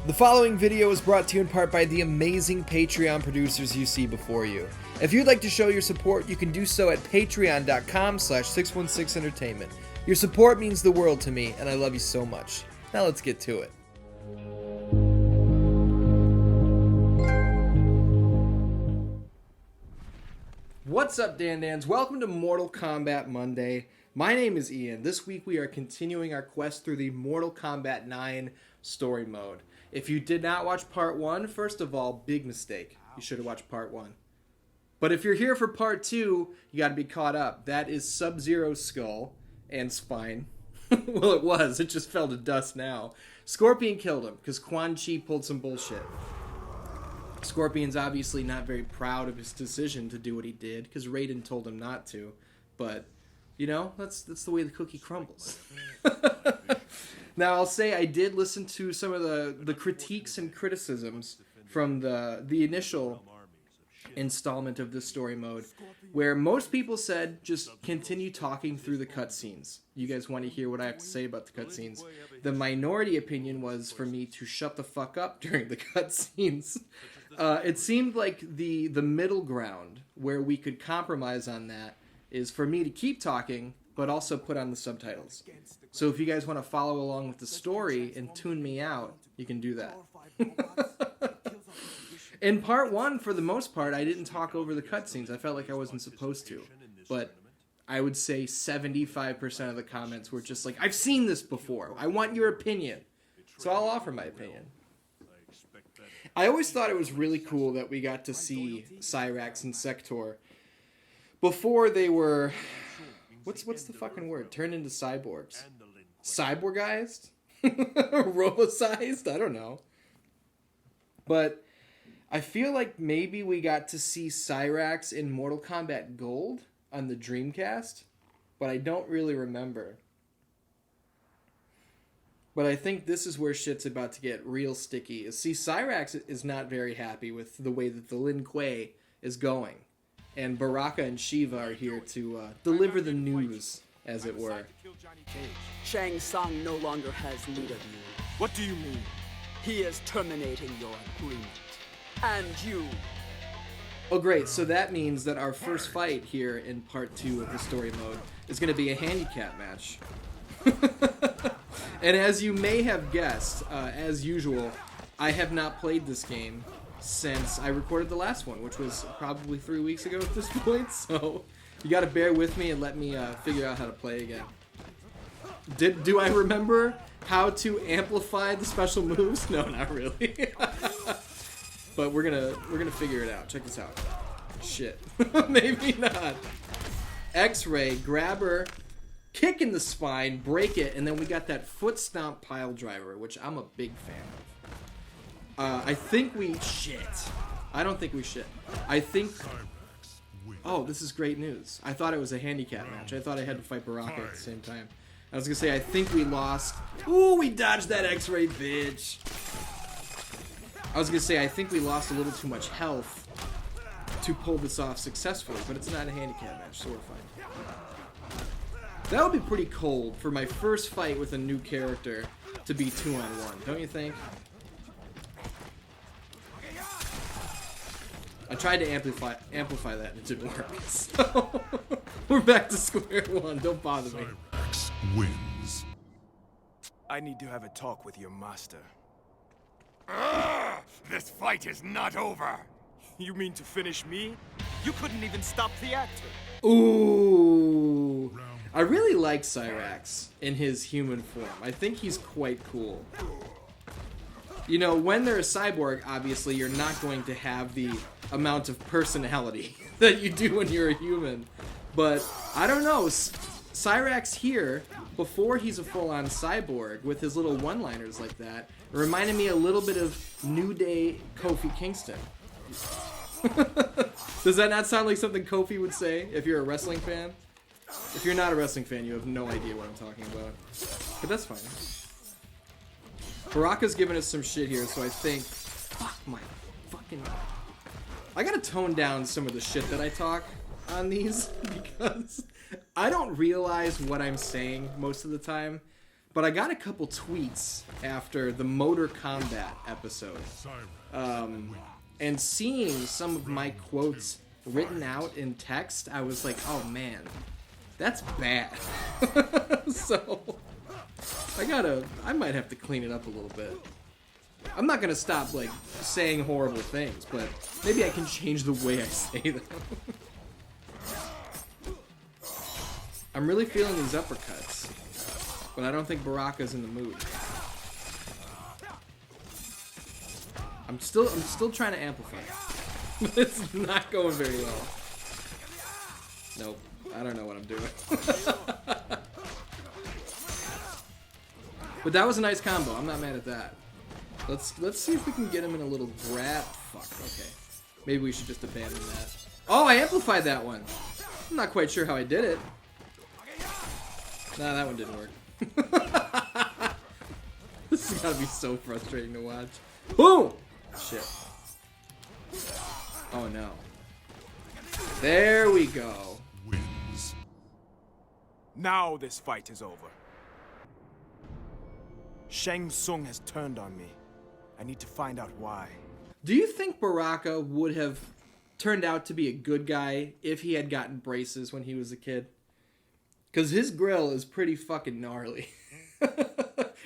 The following video is brought to you in part by the amazing Patreon producers you see before you. If you'd like to show your support, you can do so at patreon.com/616entertainment. Your support means the world to me, and I love you so much. Now let's get to it. What's up, Dan-Dans? Welcome to Mortal Kombat Monday. My name is Ian. This week we are continuing our quest through the Mortal Kombat 9 story mode. If you did not watch part 1, first of all, big mistake. You should have watched part 1. But if you're here for part 2, you gotta be caught up. That is Sub-Zero's skull and spine. Well, it was. It just fell to dust now. Scorpion killed him because Quan Chi pulled some bullshit. Scorpion's obviously not very proud of his decision to do what he did because Raiden told him not to. But, you know, that's the way the cookie crumbles. Now, I'll say I did listen to some of the critiques and criticisms from the initial installment of this story mode, where most people said just continue talking through the cutscenes. You guys want to hear what I have to say about the cutscenes. The minority opinion was for me to shut the fuck up during the cutscenes. It seemed like the middle ground where we could compromise on that is for me to keep talking, but also put on the subtitles. So if you guys want to follow along with the story and tune me out, you can do that. In part 1, for the most part, I didn't talk over the cutscenes. I felt like I wasn't supposed to. But I would say 75% of the comments were just like, I've seen this before. I want your opinion. So I'll offer my opinion. I always thought it was really cool that we got to see Cyrax and Sector before they were... What's the fucking word? Turned into cyborgs. Cyborgized? Robocized? I don't know. But I feel like maybe we got to see Cyrax in Mortal Kombat Gold on the Dreamcast, but I don't really remember. But I think this is where shit's about to get real sticky. See, Cyrax is not very happy with the way that the Lin Kuei is going. And Baraka and Shiva are here to deliver the news, as it were. Shang Tsung no longer has need of you. What do you mean? He is terminating your agreement. And you... Oh great, so that means that our first fight here in part 2 of the story mode is going to be a handicap match. And as you may have guessed, as usual, I have not played this game since I recorded the last one, which was probably 3 weeks ago at this point, so you gotta bear with me and let me figure out how to play again. Do I remember how to amplify the special moves? No, not really. But we're gonna figure it out. Check this out. Shit. Maybe not. X-ray, grab her, kick in the spine, break it, and then we got that foot stomp pile driver, which I'm a big fan of. I think we... Shit. I don't think we shit. I think... Oh, this is great news. I thought it was a handicap match. I thought I had to fight Baraka at the same time. I was gonna say, I think we lost... Ooh, we dodged that X-ray, bitch! I was gonna say, I think we lost a little too much health to pull this off successfully, but it's not a handicap match, so we're fine. That would be pretty cold for my first fight with a new character to be 2-on-1, don't you think? I tried to amplify that and it didn't work. So we're back to square one. Don't bother me. Cyrax wins. I need to have a talk with your master. This fight is not over. You mean to finish me? You couldn't even stop the actor. Ooh. I really like Cyrax in his human form. I think he's quite cool. You know, when they're a cyborg, obviously, you're not going to have the amount of personality that you do when you're a human. But, I don't know, Cyrax here, before he's a full-on cyborg, with his little one-liners like that, reminded me a little bit of New Day Kofi Kingston. Does that not sound like something Kofi would say if you're a wrestling fan? If you're not a wrestling fan, you have no idea what I'm talking about. But that's fine. Baraka's giving us some shit here, so I think... Fuck my fucking... I gotta tone down some of the shit that I talk on these, because I don't realize what I'm saying most of the time. but I got a couple tweets after the Mortal Kombat episode. And seeing some of my quotes written out in text, I was like, oh man, that's bad. So I might have to clean it up a little bit. I'm not gonna stop like saying horrible things, but maybe I can change the way I say them. I'm really feeling these uppercuts, but I don't think Baraka's in the mood. I'm still trying to amplify. It's not going very well. Nope. I don't know what I'm doing. But that was a nice combo. I'm not mad at that. Let's see if we can get him in a little grab. Fuck. Okay. Maybe we should just abandon that. Oh, I amplified that one. I'm not quite sure how I did it. Nah, that one didn't work. This has gotta be so frustrating to watch. Boom! Shit. Oh no. There we go. Wins. Now this fight is over. Shang Tsung has turned on me. I need to find out why. Do you think Baraka would have turned out to be a good guy if he had gotten braces when he was a kid? Because his grill is pretty fucking gnarly.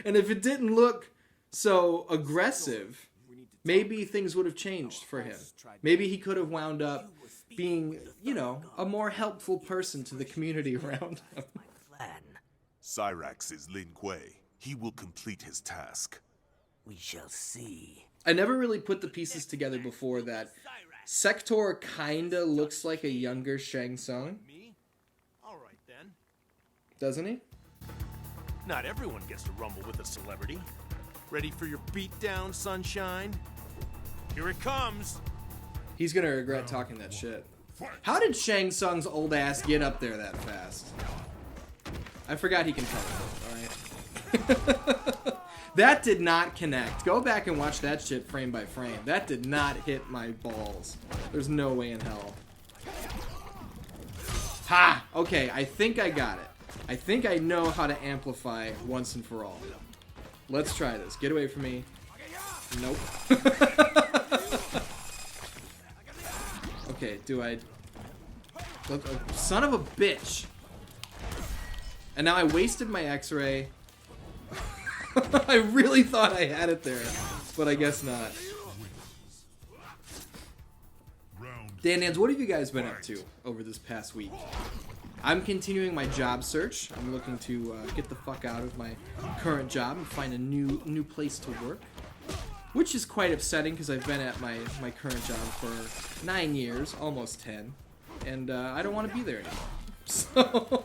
And if it didn't look so aggressive, maybe things would have changed for him. Maybe he could have wound up being, you know, a more helpful person to the community around him. Cyrax is Lin Kuei. He will complete his task. We shall see. I never really put the pieces together before that Sector kinda looks like a younger Shang Tsung. Me? All right then. Doesn't he? Not everyone gets to rumble with a celebrity. Ready for your beatdown, sunshine? Here it comes. He's gonna regret talking that shit. How did Shang Tsung's old ass get up there that fast? I forgot he can teleport, alright? That did not connect. Go back and watch that shit frame by frame. That did not hit my balls. There's no way in hell. Ha! Okay, I think I got it. I think I know how to amplify once and for all. Let's try this. Get away from me. Nope. Okay, do I... Son of a bitch! And now I wasted my X-ray. I really thought I had it there, but I guess not. Dan, what have you guys been up to over this past week? I'm continuing my job search. I'm looking to get the fuck out of my current job and find a new place to work, which is quite upsetting because I've been at my current job for 9 years, almost 10, and I don't want to be there anymore. So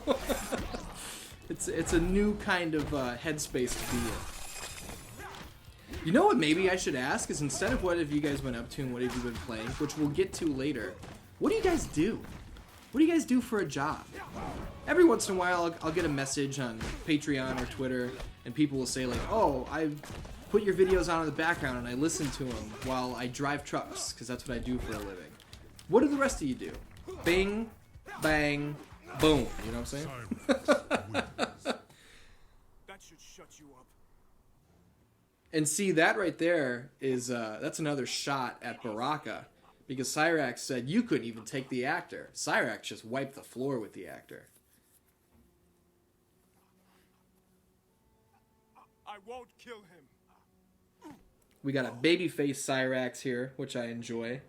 it's a new kind of headspace to be in. You know what maybe I should ask is, instead of what have you guys been up to and what have you been playing, which we'll get to later, what do you guys do? What do you guys do for a job? Every once in a while I'll get a message on Patreon or Twitter and people will say like, oh, I put your videos on in the background and I listen to them while I drive trucks, because that's what I do for a living. What do the rest of you do? Bing, bang, boom. You know what I'm saying? That should shut you up. And see, that right there is, that's another shot at Baraka. Because Cyrax said you couldn't even take the actor. Cyrax just wiped the floor with the actor. I won't kill him. We got a babyface Cyrax here, which I enjoy.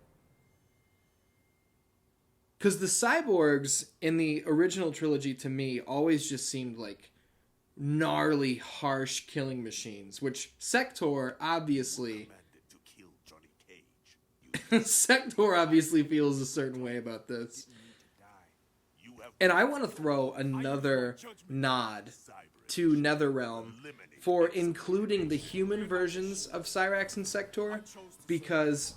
Because the cyborgs in the original trilogy, to me, always just seemed like gnarly, harsh killing machines. Which Sector, obviously... Sector obviously feels a certain way about this. And I want to throw another nod to NetherRealm for including the human versions of Cyrax and Sector, because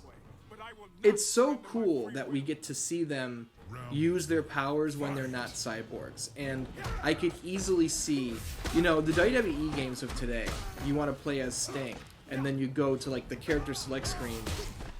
it's so cool that we get to see them use their powers when they're not cyborgs. And I could easily see, you know, the WWE games of today, you want to play as Sting, and then you go to like the character select screen,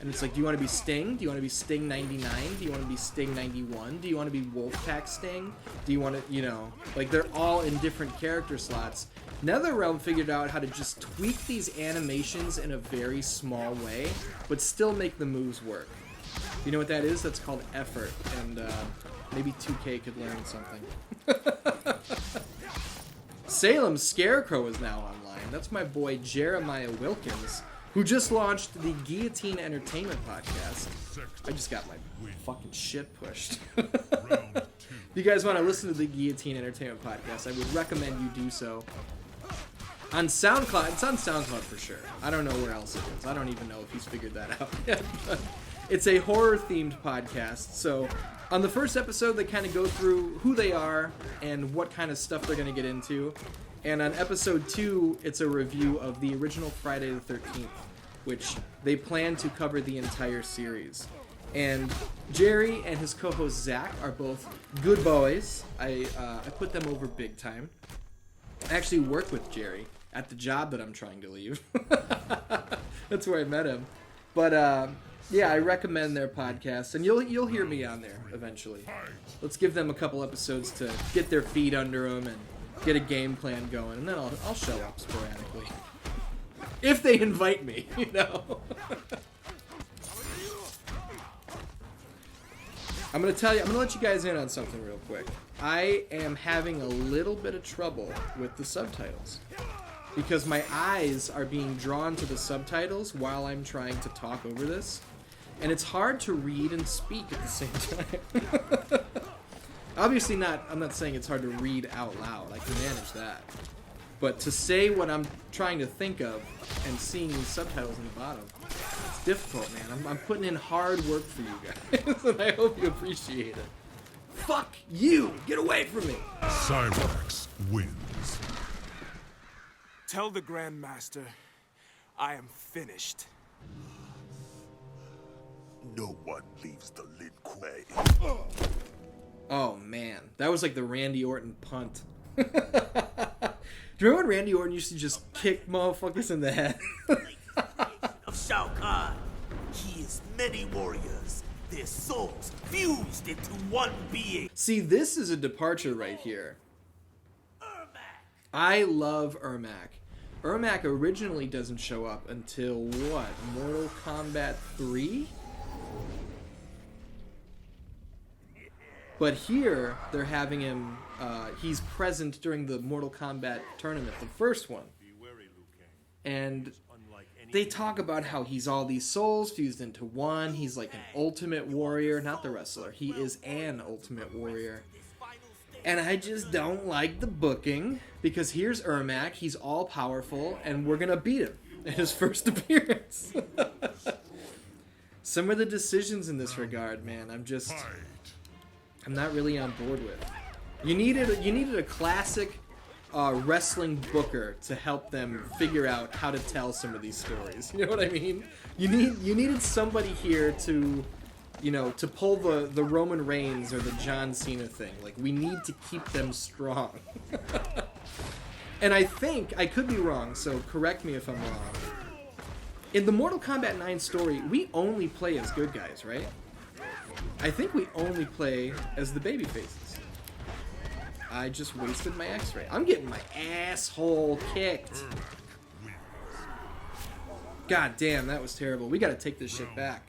and it's like, do you want to be Sting? Do you want to be Sting 99? Do you want to be Sting 91? Do you want to be Wolfpack Sting? Do you want to, you know, like they're all in different character slots. NetherRealm figured out how to just tweak these animations in a very small way, but still make the moves work. You know what that is? That's called effort, and maybe 2K could learn something. Salem's Scarecrow is now online. That's my boy Jeremiah Wilkins, who just launched the Guillotine Entertainment podcast. I just got my fucking shit pushed. If you guys want to listen to the Guillotine Entertainment podcast, I would recommend you do so. On SoundCloud, it's on SoundCloud for sure. I don't know where else it is. I don't even know if he's figured that out yet. But it's a horror-themed podcast. So on the first episode, they kind of go through who they are and what kind of stuff they're going to get into. And on episode 2, it's a review of the original Friday the 13th, which they plan to cover the entire series. And Jerry and his co-host Zach are both good boys. I put them over big time. I actually worked with Jerry at the job that I'm trying to leave. That's where I met him. But yeah, I recommend their podcast, and you'll hear me on there eventually. Let's give them a couple episodes to get their feet under them and get a game plan going, and then I'll show up sporadically if they invite me, you know. I'm gonna let you guys in on something real quick. I am having a little bit of trouble with the subtitles because my eyes are being drawn to the subtitles while I'm trying to talk over this, and it's hard to read and speak at the same time. Obviously not, I'm not saying it's hard to read out loud. I can manage that. But to say what I'm trying to think of and seeing these subtitles in the bottom, it's difficult, man. I'm putting in hard work for you guys, and I hope you appreciate it. Fuck you! Get away from me! Cyrax wins. Tell the Grandmaster I am finished. No one leaves the Lin Kuei. Oh man, that was like the Randy Orton punt. Do you remember when Randy Orton used to just kick motherfuckers in the head? Of Shao Kahn. He is many warriors, their souls fused into one being. See, this is a departure right here. I love Ermac. Ermac originally doesn't show up until what? Mortal Kombat 3? But here, they're having him, he's present during the Mortal Kombat tournament, the first one. And they talk about how he's all these souls fused into one. He's like an ultimate warrior, not the wrestler. He is an ultimate warrior. And I just don't like the booking, because here's Ermac, he's all powerful, and we're gonna beat him in his first appearance. Some of the decisions in this regard, man, I'm not really on board with. You needed a classic wrestling booker to help them figure out how to tell some of these stories. You know what I mean? You needed somebody here to, you know, to pull the Roman Reigns or the John Cena thing. Like, we need to keep them strong. And I think, I could be wrong, so correct me if I'm wrong. In the Mortal Kombat 9 story, we only play as good guys, right? I think we only play as the baby faces. I just wasted my X-ray. I'm getting my asshole kicked. God damn, that was terrible. We gotta take this shit back.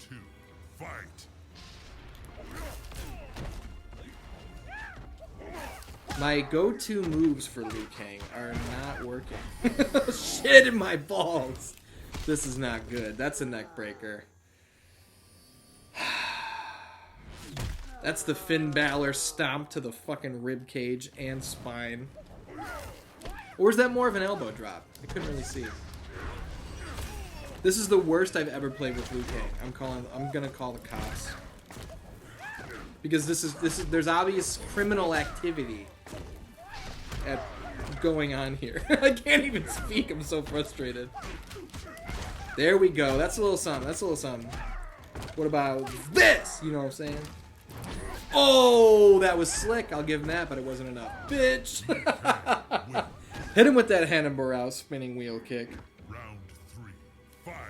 My go-to moves for Liu Kang are not working. Shit in my balls. This is not good. That's a neck breaker. That's the Finn Balor stomp to the fucking rib cage and spine. Or is that more of an elbow drop? I couldn't really see. This is the worst I've ever played with Liu Kang. I'm gonna call the cops. Because there's obvious criminal activity going on here. I can't even speak, I'm so frustrated. There we go. That's a little something. That's a little something. What about this? You know what I'm saying? Oh, that was slick. I'll give him that, but it wasn't enough. Bitch! Hit him with that Hanna-Barbera spinning wheel kick.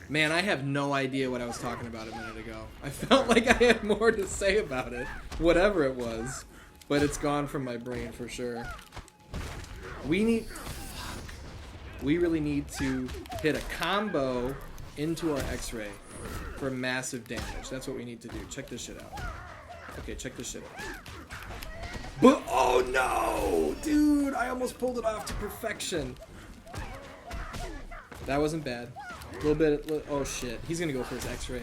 Man, I have no idea what I was talking about a minute ago. I felt like I had more to say about it, whatever it was, but it's gone from my brain for sure. We need... Fuck. We really need to hit a combo into our X-ray for massive damage. That's what we need to do. Check this shit out. Okay, check this shit out. But, oh no! Dude, I almost pulled it off to perfection. That wasn't bad. A little bit, oh shit. He's gonna go for his X-ray.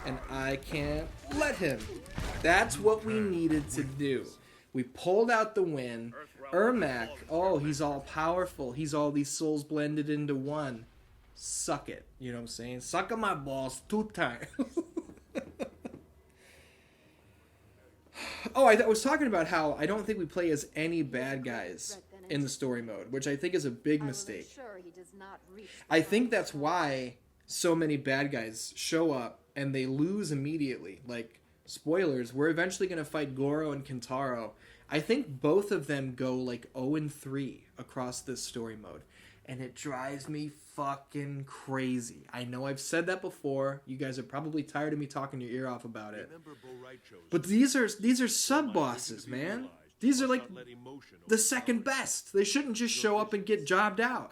And I can't let him. That's what we needed to do. We pulled out the win. Ermac, oh, he's all powerful. He's all these souls blended into one. Suck it. You know what I'm saying? Suck on my balls 2 times. Oh, I was talking about how I don't think we play as any bad guys in the story mode, which I think is a big mistake. I think that's why so many bad guys show up and they lose immediately. Like, spoilers, we're eventually going to fight Goro and Kintaro. I think both of them go like 0-3 across this story mode. And it drives me fucking crazy. I know I've said that before. You guys are probably tired of me talking your ear off about it. But these are sub-bosses, man. These are like the second best. They shouldn't just show up and get jobbed out.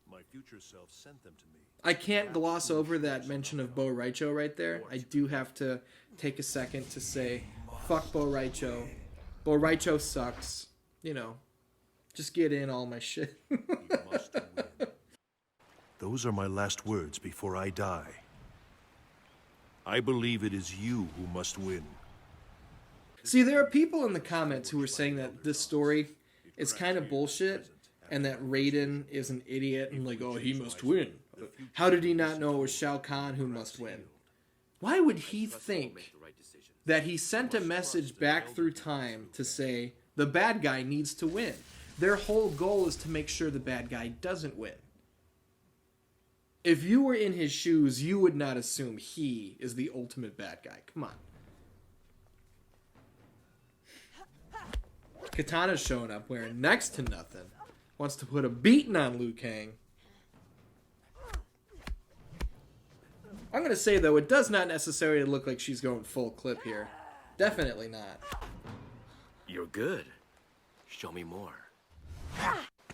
My future self sent them to me. I can't gloss over that mention of Bo Raicho right there. I do have to take a second to say, fuck Bo Raicho. Bo Raicho sucks. You know, just get in all my shit. Those are my last words before I die. I believe it is you who must win. See, there are people in the comments who are saying that this story is kind of bullshit and that Raiden is an idiot and like, oh, he must win. How did he not know it was Shao Kahn who must win? Why would he think that he sent a message back through time to say the bad guy needs to win? Their whole goal is to make sure the bad guy doesn't win. If you were in his shoes, you would not assume he is the ultimate bad guy. Come on. Katana's showing up wearing next to nothing. Wants to put a beating on Liu Kang. I'm going to say, though, it does not necessarily look like she's going full clip here. Definitely not. You're good. Show me more.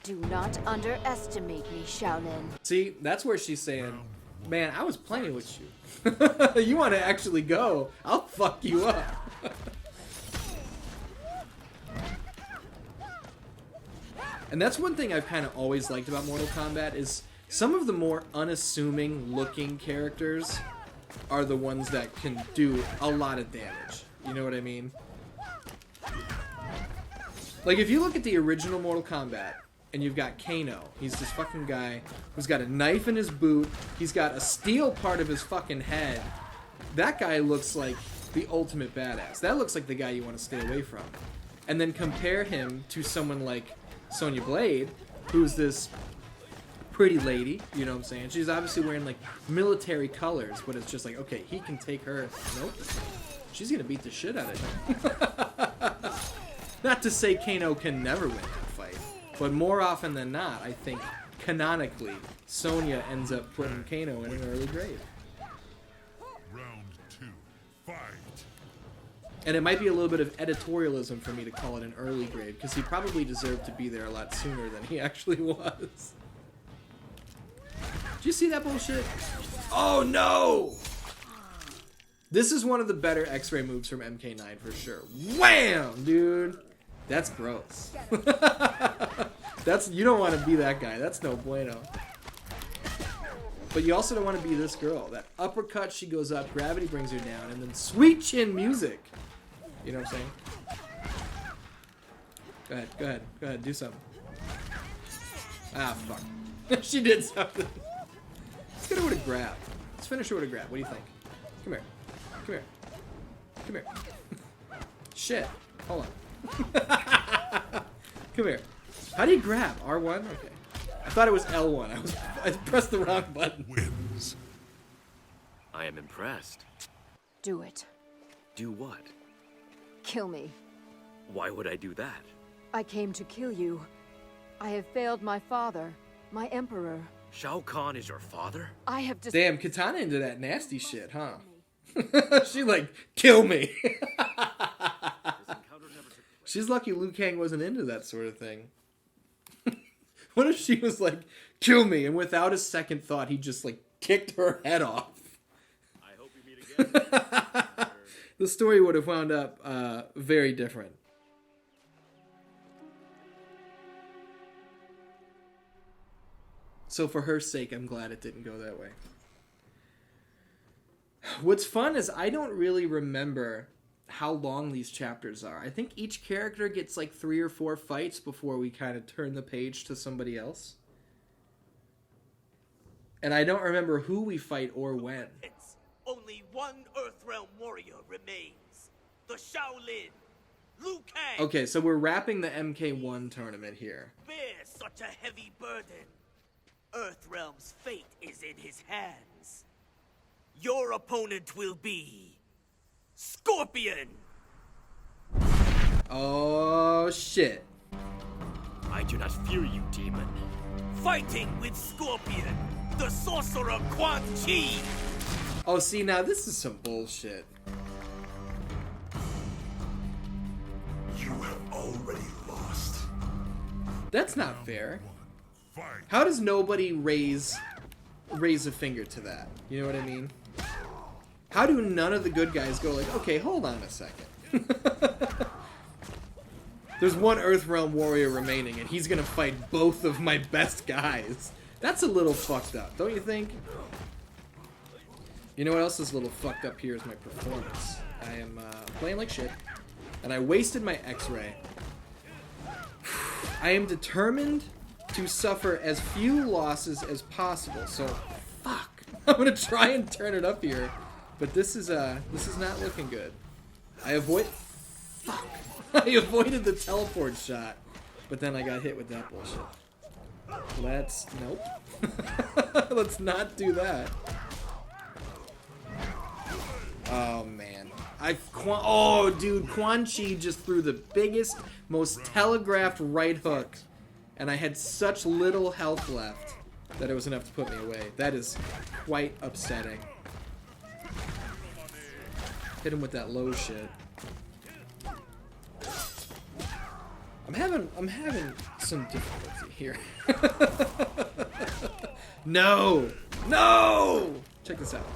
Do not underestimate me, Shaolin. See, that's where she's saying, man, I was playing with you. You want to actually go, I'll fuck you up. And that's one thing I've kind of always liked about Mortal Kombat is some of the more unassuming looking characters are the ones that can do a lot of damage. You know what I mean? Like, if you look at the original Mortal Kombat, and you've got Kano, he's this fucking guy who's got a knife in his boot, he's got a steel part of his fucking head. That guy looks like the ultimate badass. That looks like the guy you want to stay away from. And then compare him to someone like Sonya Blade, who's this pretty lady, you know what I'm saying? She's obviously wearing, like, military colors, but it's just like, okay, he can take her. Nope. She's gonna beat the shit out of him. Not to say Kano can never win that fight, but more often than not, I think, canonically, Sonya ends up putting Kano in an early grave. Round 2, fight. And it might be a little bit of editorialism for me to call it an early grave, because he probably deserved to be there a lot sooner than he actually was. Did you see that bullshit? Oh no! This is one of the better X-ray moves from MK9 for sure. Wham, dude! That's gross. You don't want to be that guy. That's no bueno. But you also don't want to be this girl. That uppercut, she goes up, gravity brings her down, and then sweet chin music. You know what I'm saying? Go ahead, do something. Ah, fuck. She did something. Let's get her with a grab. Let's finish her with a grab. What do you think? Come here. Come here. Come here. Shit. Hold on. Come here. How do you grab? R1? Okay. I thought it was L1. I pressed the wrong button. Wins. I am impressed. Do it. Do what? Kill me. Why would I do that? I came to kill you. I have failed my father, my emperor. Shao Kahn is your father? I have Damn, Katana into that nasty shit, huh? She like, kill me. She's lucky Liu Kang wasn't into that sort of thing. What if she was like, kill me, and without a second thought, he just like kicked her head off? I hope we meet again. The story would have wound up very different. So for her sake, I'm glad it didn't go that way. What's fun is I don't really remember how long these chapters are. I think each character gets like 3 or 4 fights before we kind of turn the page to somebody else. And I don't remember who we fight or when. Only one Earthrealm warrior remains. The Shaolin, Liu Kang. Okay, so we're wrapping the MK1 tournament here. Bears such a heavy burden. Earthrealm's fate is in his hands. Your opponent will be Scorpion. Oh shit. I do not fear you, demon. Fighting with Scorpion, the sorcerer Quan Chi. Oh, see, now this is some bullshit. You have already lost. That's not fair. Fight. How does nobody raise a finger to that? You know what I mean? How do none of the good guys go like, okay, hold on a second. There's one Earthrealm warrior remaining, and he's gonna fight both of my best guys. That's a little fucked up, don't you think? You know what else is a little fucked up here is my performance. I am playing like shit, and I wasted my X-ray. I am determined to suffer as few losses as possible, so fuck. I'm gonna try and turn it up here, but this is not looking good. I avoided the teleport shot, but then I got hit with that bullshit. Nope. Let's not do that. Oh man. Oh dude, Quan Chi just threw the biggest, most telegraphed right hook, and I had such little health left that it was enough to put me away. That is quite upsetting. Hit him with that low shit. I'm having some difficulty here. No! No! Check this out.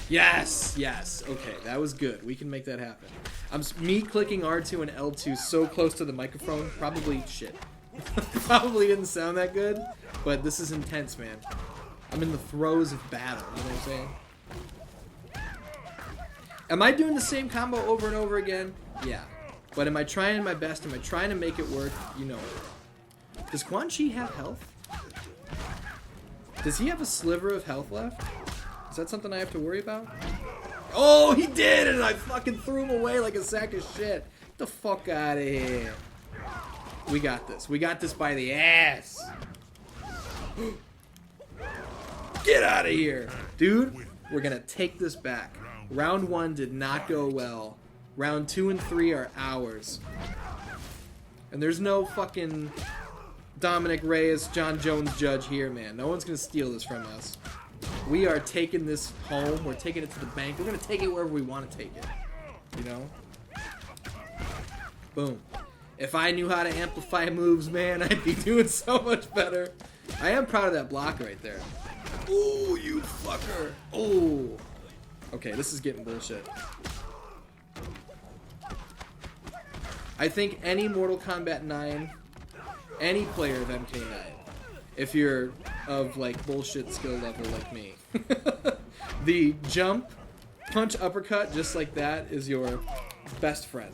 Yes! Yes. Okay, that was good. We can make that happen. Me clicking R2 and L2 so close to the microphone, probably shit. Probably didn't sound that good, but this is intense, man. I'm in the throes of battle, you know what I'm saying? Am I doing the same combo over and over again? Yeah. But am I trying my best? Am I trying to make it work? You know it. Does Quan Chi have health? Does he have a sliver of health left? Is that something I have to worry about? Oh, he did, and I fucking threw him away like a sack of shit. Get the fuck out of here. We got this. We got this by the ass. Get out of here. Dude, we're going to take this back. Round 1 did not go well. Round 2 and 3 are ours. And there's no fucking Dominic Reyes, John Jones judge here, man. No one's going to steal this from us. We are taking this home. We're taking it to the bank. We're going to take it wherever we want to take it. You know? Boom. If I knew how to amplify moves, man, I'd be doing so much better. I am proud of that block right there. Ooh, you fucker. Ooh. Okay, this is getting bullshit. I think any Mortal Kombat 9, any player of MK9, if you're of like bullshit skill level like me, the jump, punch, uppercut, just like that is your best friend.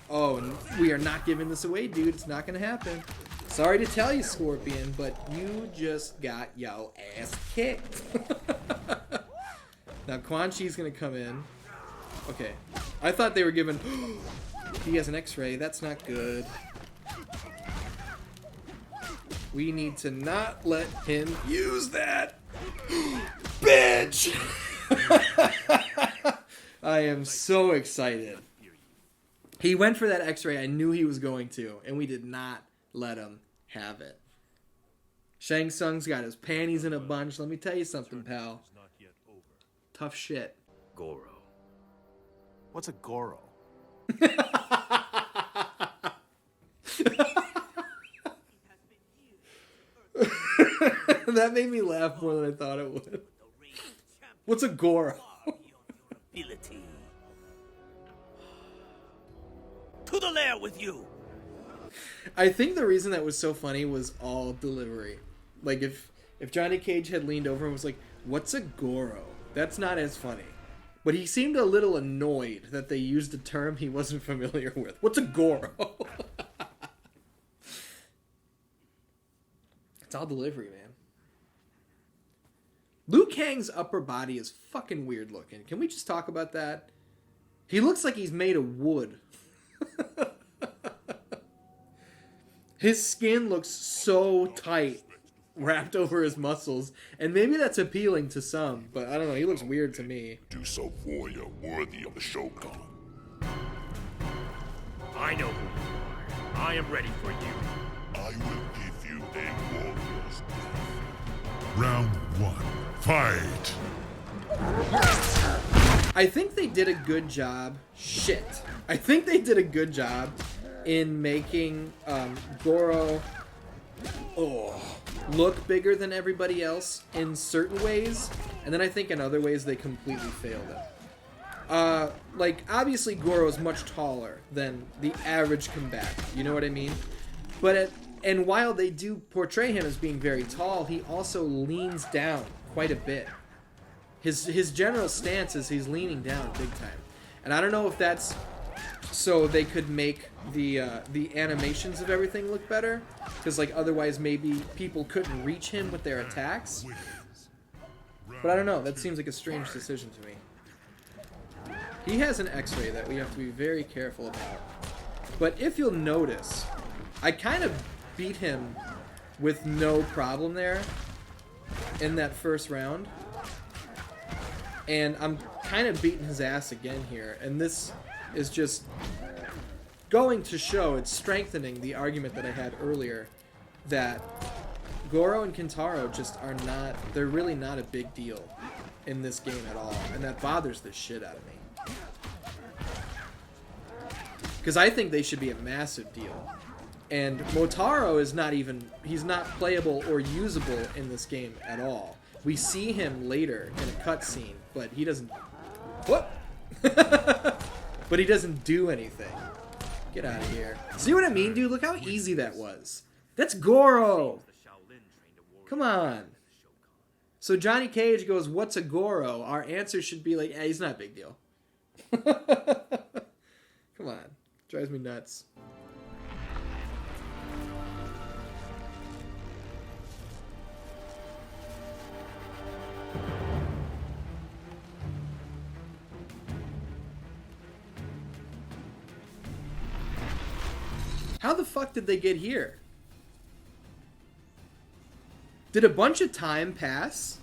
Oh, and we are not giving this away, dude. It's not gonna happen. Sorry to tell you, Scorpion, but you just got yo ass kicked. Now Quan Chi's gonna come in. Okay, I thought they were giving. He has an X-ray. That's not good. We need to not let him use that. Bitch! I am so excited. He went for that X-ray. I knew he was going to, and we did not let him have it. Shang Tsung's got his panties in a bunch. Let me tell you something, pal. Tough shit. Goro. What's a Goro? That made me laugh more than I thought it would. What's a Goro? Ability. To the lair with you. I think the reason that was so funny was all delivery. Like if Johnny Cage had leaned over and was like, "What's a Goro?" That's not as funny. But he seemed a little annoyed that they used a term he wasn't familiar with. What's a Goro? It's all delivery, man. Liu Kang's upper body is fucking weird looking. Can we just talk about that? He looks like he's made of wood. His skin looks so tight, wrapped over his muscles, and maybe that's appealing to some, but I don't know, he looks weird to me. Do so, warrior worthy of the Shogun. I know who you are. I am ready for you. I will give you a warrior's death. Round 1. Fight! I think they did a good job. Shit. I think they did a good job in making Goro look bigger than everybody else in certain ways, and then I think in other ways they completely failed it. Like, obviously Goro is much taller than the average combatant, you know what I mean? But and while they do portray him as being very tall, he also leans down quite a bit. His general stance is he's leaning down big time. And I don't know if that's so they could make the animations of everything look better, because like otherwise maybe people couldn't reach him with their attacks. But I don't know, that seems like a strange decision to me. He has an X-ray that we have to be very careful about. But if you'll notice, I kind of beat him with no problem there in that first round. And I'm kind of beating his ass again here. And this is just going to show, it's strengthening the argument that I had earlier, that Goro and Kintaro just are not, they're really not a big deal in this game at all. And that bothers the shit out of me. Because I think they should be a massive deal. And Motaro is not even, he's not playable or usable in this game at all. We see him later in a cutscene, but he doesn't, what? But he doesn't do anything. Get out of here. See what I mean, dude? Look how easy that was. That's Goro! Come on. So Johnny Cage goes, "What's a Goro?" Our answer should be like, "Eh, he's not a big deal." Come on. Drives me nuts. How the fuck did they get here? Did a bunch of time pass?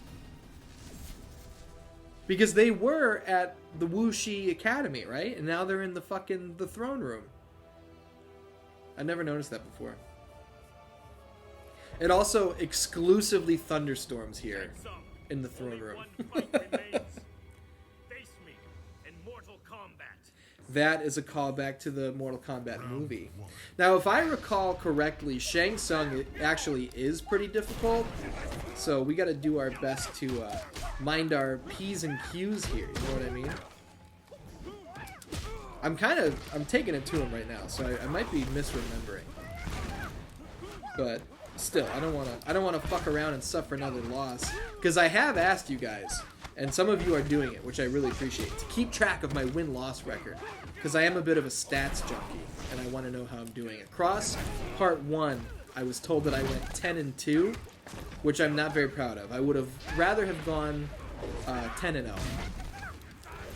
Because they were at the Wuxi Academy, right? And now they're in the fucking the throne room. I never noticed that before. It also exclusively thunderstorms here in the throne room. Face me in Mortal Kombat. That is a callback to the Mortal Kombat movie. Now, if I recall correctly, Shang Tsung actually is pretty difficult, so we got to do our best to mind our P's and Q's here. You know what I mean? I'm taking it to him right now, so I might be misremembering. But still, I don't want to fuck around and suffer another loss, because I have asked you guys, and some of you are doing it, which I really appreciate, to keep track of my win-loss record, because I am a bit of a stats junkie, and I want to know how I'm doing. Across part 1, I was told that I went 10-2, which I'm not very proud of. I would have rather have gone 10-0,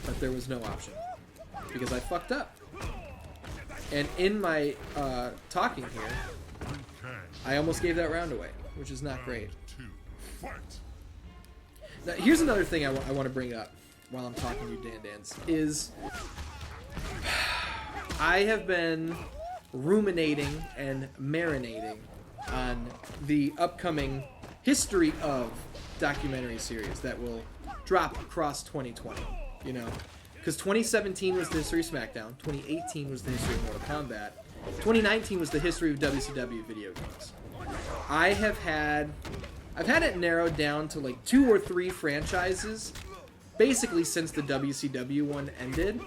but there was no option, because I fucked up. And in my talking here, I almost gave that round away, which is not great. Now, here's another thing I want to bring up while I'm talking to you, Dan Dans, is I have been ruminating and marinating on the upcoming History of documentary series that will drop across 2020, you know? Because 2017 was the history of SmackDown, 2018 was the history of Mortal Kombat, 2019 was the history of WCW video games. I have had I've had it narrowed down to like 2 or 3 franchises, basically since the WCW one ended.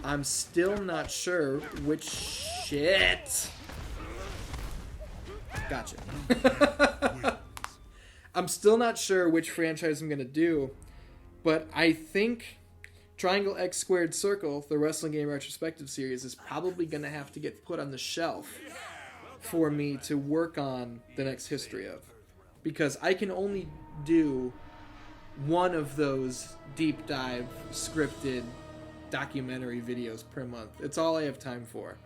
I'm still not sure which shit. Gotcha. I'm still not sure which franchise I'm gonna do, but I think Triangle X Squared Circle, the wrestling game retrospective series, is probably gonna have to get put on the shelf for me to work on the next History of, because I can only do one of those deep dive scripted documentary videos per month. It's all I have time for.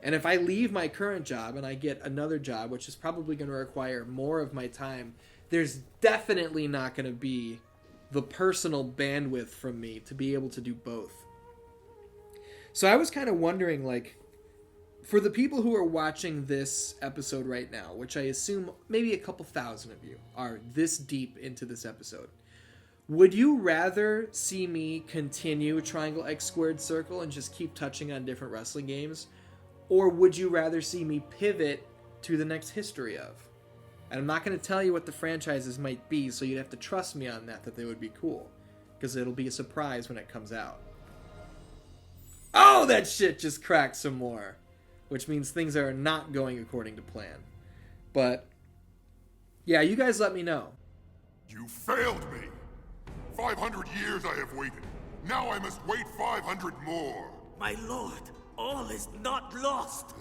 And if I leave my current job and I get another job, which is probably going to require more of my time, there's definitely not going to be the personal bandwidth from me to be able to do both. So I was kind of wondering, like, for the people who are watching this episode right now, which I assume maybe a couple thousand of you are this deep into this episode, would you rather see me continue Triangle X Squared Circle and just keep touching on different wrestling games? Or would you rather see me pivot to the next History of? And I'm not going to tell you what the franchises might be, so you'd have to trust me on that they would be cool. Because it'll be a surprise when it comes out. Oh, that shit just cracked some more. Which means things are not going according to plan. But, yeah, you guys let me know. You failed me. 500 years I have waited. Now I must wait 500 more. My lord, all is not lost.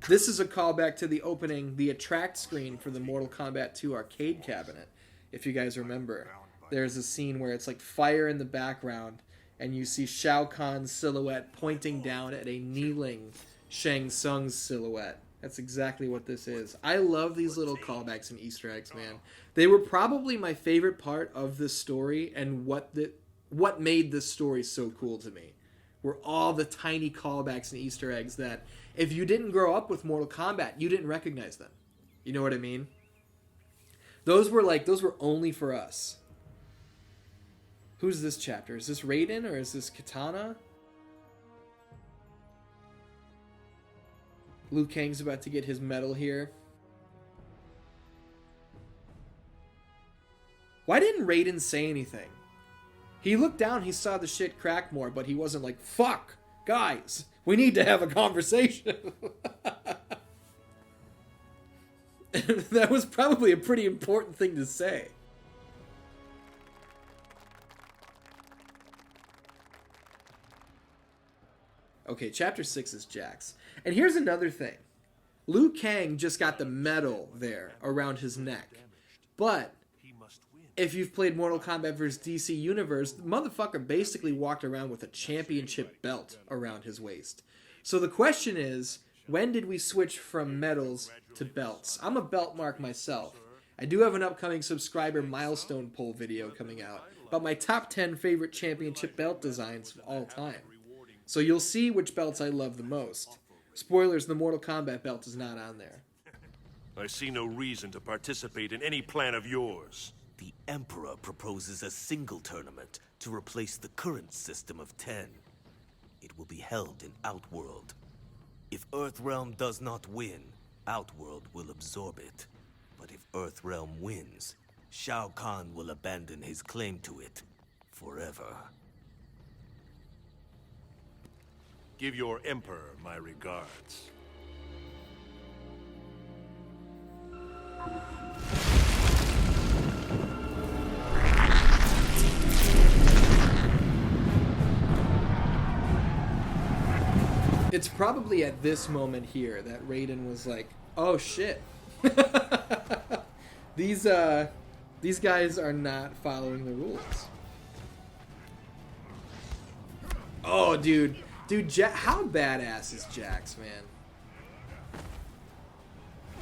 This is a callback to the opening, the attract screen for the Mortal Kombat 2 arcade cabinet. If you guys remember, there's a scene where it's like fire in the background, and you see Shao Kahn's silhouette pointing down at a kneeling Shang Tsung's silhouette. That's exactly what this is. I love these little callbacks and Easter eggs, man. They were probably my favorite part of this story, and what made this story so cool to me were all the tiny callbacks and Easter eggs that, if you didn't grow up with Mortal Kombat, you didn't recognize them. You know what I mean? Those were only for us. Who's this chapter? Is this Raiden or is this Katana? Liu Kang's about to get his medal here. Why didn't Raiden say anything? He looked down, he saw the shit crack more, but he wasn't like, fuck, guys, we need to have a conversation. That was probably a pretty important thing to say. Okay, chapter 6 is Jax. And here's another thing. Liu Kang just got the medal there around his neck. But if you've played Mortal Kombat vs. DC Universe, the motherfucker basically walked around with a championship belt around his waist. So the question is, when did we switch from medals to belts? I'm a belt mark myself. I do have an upcoming subscriber milestone poll video coming out about my top 10 favorite championship belt designs of all time. So you'll see which belts I love the most. Spoilers, the Mortal Kombat belt is not on there. I see no reason to participate in any plan of yours. The Emperor proposes a single tournament to replace the current system of 10. It will be held in Outworld. If Earthrealm does not win, Outworld will absorb it. But if Earthrealm wins, Shao Kahn will abandon his claim to it forever. Give your Emperor my regards. It's probably at this moment here that Raiden was like, oh shit. These guys are not following the rules. Oh, dude. Dude, how badass is Jax, man?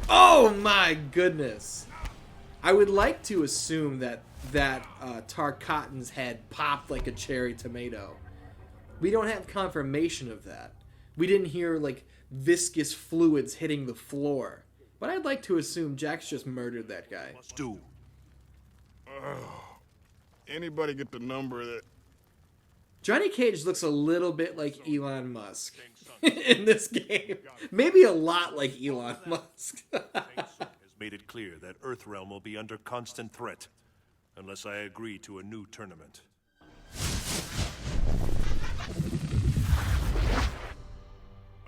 Oh my goodness. I would like to assume that Tarkatan's head popped like a cherry tomato. We don't have confirmation of that. We didn't hear, like, viscous fluids hitting the floor. But I'd like to assume Jax just murdered that guy. Do. Anybody get the number of that? Johnny Cage looks a little bit like Elon Musk in this game. Maybe a lot like Elon Musk. Has made it clear that Earthrealm will be under constant threat unless I agree to a new tournament.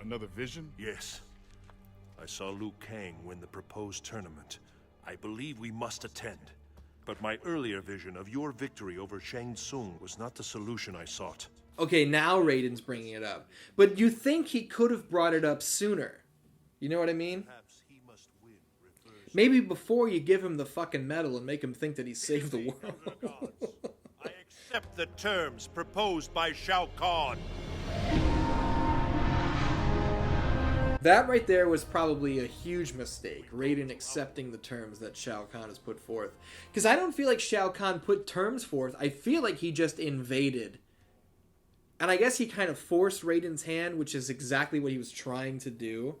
Another vision? Yes. I saw Liu Kang win the proposed tournament. I believe we must attend. But my earlier vision of your victory over Shang Tsung was not the solution I sought. Okay, now Raiden's bringing it up. But you think he could have brought it up sooner. You know what I mean? Perhaps he must win refers Maybe before you give him the fucking medal and make him think that he saved the world. I accept the terms proposed by Shao Kahn. That right there was probably a huge mistake, Raiden accepting the terms that Shao Kahn has put forth. Because I don't feel like Shao Kahn put terms forth. I feel like he just invaded. And I guess he kind of forced Raiden's hand, which is exactly what he was trying to do.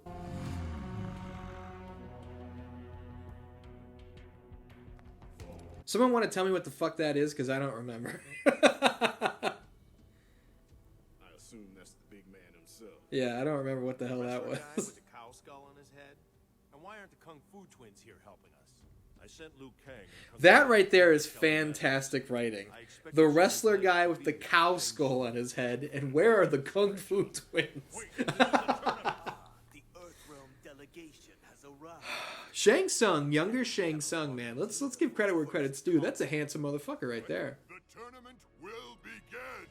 Someone want to tell me what the fuck that is? Because I don't remember. I assume that's the big man himself. Yeah, I don't remember what the hell that was. Guy with the cow skull on his head? And why aren't the Kung Fu twins here helping us? I sent Liu Kang. That right there is fantastic writing. The wrestler guy with the cow skull on his head, and where are the Kung Fu twins? The Earthrealm delegation has arrived. Shang Tsung, younger Shang Tsung, man. Let's give credit where credit's due. That's a handsome motherfucker right there. The tournament will begin.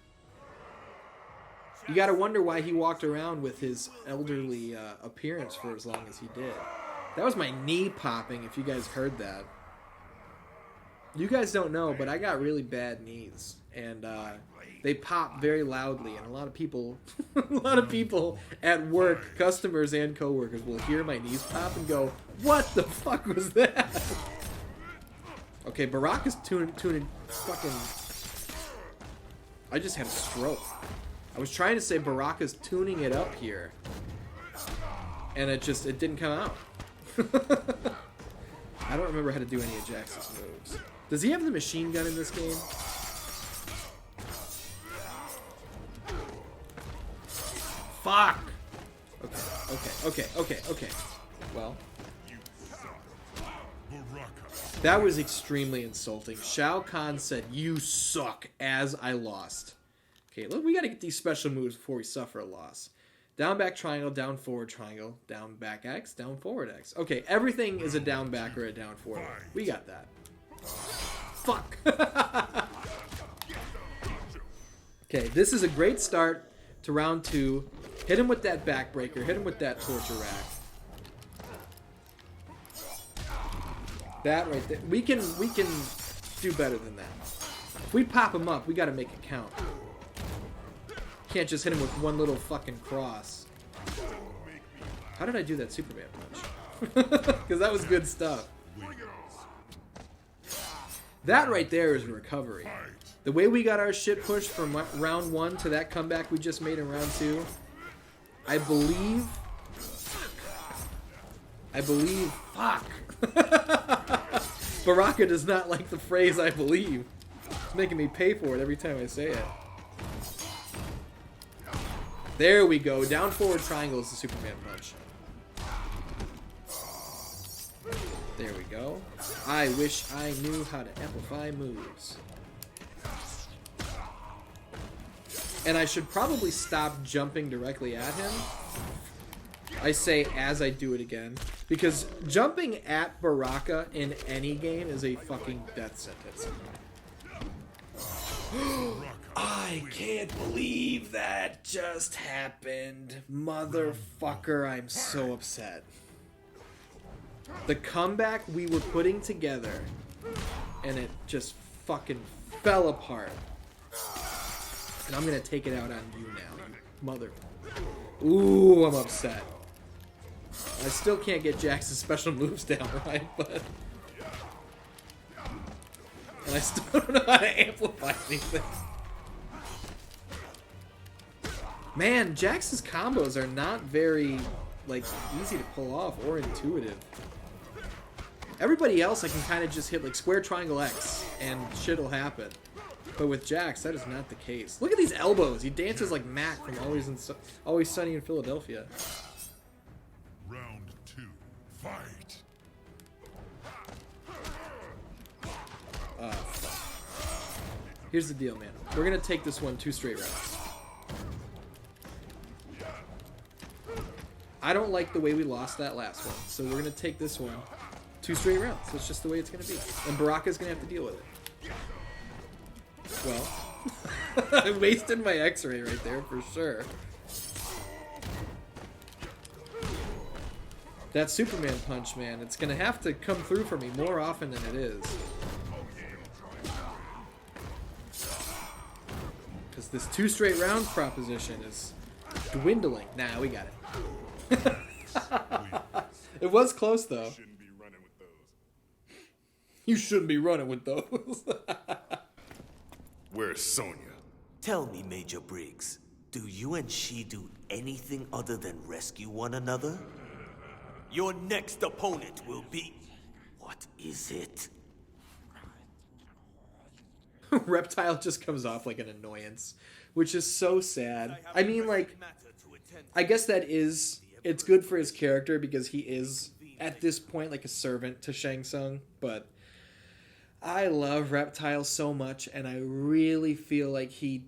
You gotta wonder why he walked around with his elderly appearance for as long as he did. That was my knee popping, if you guys heard that. You guys don't know, but I got really bad knees, and they pop very loudly, and a lot of people, at work, customers and coworkers, will hear my knees pop and go, "What the fuck was that?" Okay, Baraka's tuning fucking. I just had a stroke. I was trying to say Baraka's tuning it up here, and it didn't come out. I don't remember how to do any of Jax's moves. Does he have the machine gun in this game? Fuck! Okay. Well. That was extremely insulting. Shao Kahn said, "You suck," as I lost. Okay, look, we gotta get these special moves before we suffer a loss. Down back triangle, down forward triangle, down back X, down forward X. Okay, everything is a down back or a down forward. We got that. Fuck. Okay, this is a great start to round 2. Hit him with that backbreaker. Hit him with that torture rack. That right there. We can do better than that. If we pop him up, we gotta make it count. Can't just hit him with one little fucking cross. How did I do that Superman punch? Because that was good stuff. That right there is recovery. The way we got our shit pushed from round 1 to that comeback we just made in round 2, I believe... Fuck! Baraka does not like the phrase "I believe." It's making me pay for it every time I say it. There we go. Down forward triangle is the Superman punch. There we go. I wish I knew how to amplify moves. And I should probably stop jumping directly at him. I say as I do it again. Because jumping at Baraka in any game is a fucking death sentence. I can't believe that just happened. Motherfucker, I'm so upset. The comeback we were putting together, and it just fucking fell apart. And I'm gonna take it out on you now, you mother... Ooh, I'm upset. I still can't get Jax's special moves down right, but... And I still don't know how to amplify anything. Man, Jax's combos are not very, like, easy to pull off or intuitive. Everybody else I can kind of just hit, like, square triangle X, and shit'll happen. But with Jax, that is not the case. Look at these elbows. He dances like Mac from Always Sunny in Philadelphia. Round 2, fight. Here's the deal, man. We're gonna take this one 2 straight rounds. I don't like the way we lost that last one, so we're gonna take this one 2 straight rounds. That's just the way it's gonna be. And Baraka's gonna have to deal with it. Well, I wasted my X-ray right there for sure. That Superman punch, man, it's gonna have to come through for me more often than it is. Because this 2 straight round proposition is dwindling. Nah, we got it. It was close, though. Shouldn't be running with those. You shouldn't be running with those. Where's Sonya? Tell me, Major Briggs, do you and she do anything other than rescue one another? Your next opponent will be... What is it? Reptile just comes off like an annoyance, which is so sad. I mean, like, I guess that is... It's good for his character because he is, at this point, like a servant to Shang Tsung, but I love Reptile so much, and I really feel like he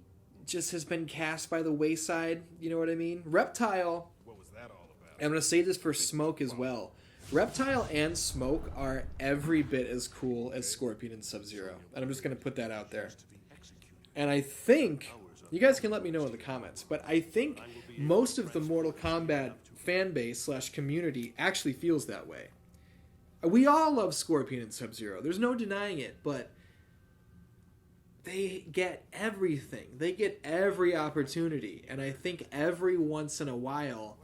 just has been cast by the wayside, you know what I mean? Reptile... What was that all about? I'm going to say this for Smoke as well. Reptile and Smoke are every bit as cool as Scorpion and Sub-Zero. And I'm just going to put that out there. And I think, you guys can let me know in the comments, but I think most of the Mortal Kombat fan base / community actually feels that way. We all love Scorpion and Sub-Zero. There's no denying it, but they get everything. They get every opportunity. And I think every once in a while,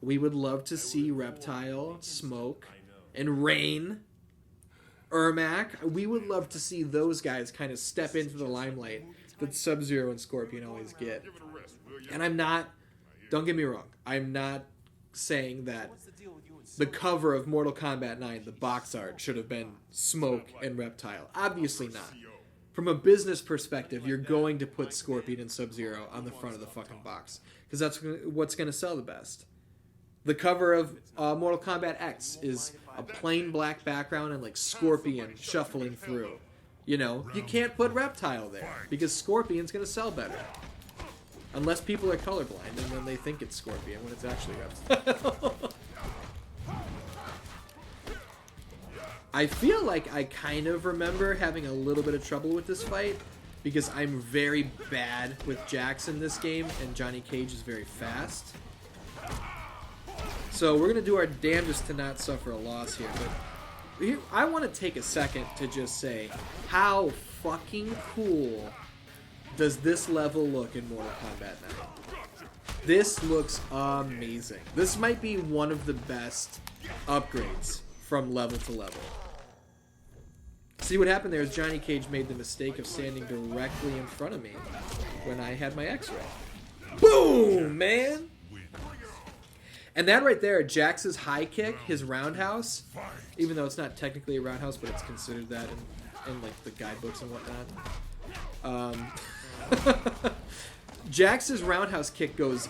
we would love to see Reptile, Smoke, and Rain, Ermac. We would love to see those guys kind of step into the limelight that Sub-Zero and Scorpion always get. And I'm not, don't get me wrong, I'm not saying that the cover of Mortal Kombat 9, the box art, should have been Smoke and Reptile. Obviously not. From a business perspective, you're going to put Scorpion and Sub-Zero on the front of the fucking box. Because that's what's going to sell the best. The cover of Mortal Kombat X is a plain black background and like Scorpion shuffling through. You know, you can't put Reptile there because Scorpion's going to sell better. Unless people are colorblind and then they think it's Scorpion when it's actually Reptile. I feel like I kind of remember having a little bit of trouble with this fight because I'm very bad with Jax in this game and Johnny Cage is very fast. So we're going to do our damnedest to not suffer a loss here. But here, I want to take a second to just say how fucking cool does this level look in Mortal Kombat 9. This looks amazing. This might be one of the best upgrades from level to level. See, what happened there is Johnny Cage made the mistake of standing directly in front of me when I had my X-ray. Boom, man! And that right there, Jax's high kick, his roundhouse, even though it's not technically a roundhouse, but it's considered that in like the guidebooks and whatnot. Jax's roundhouse kick goes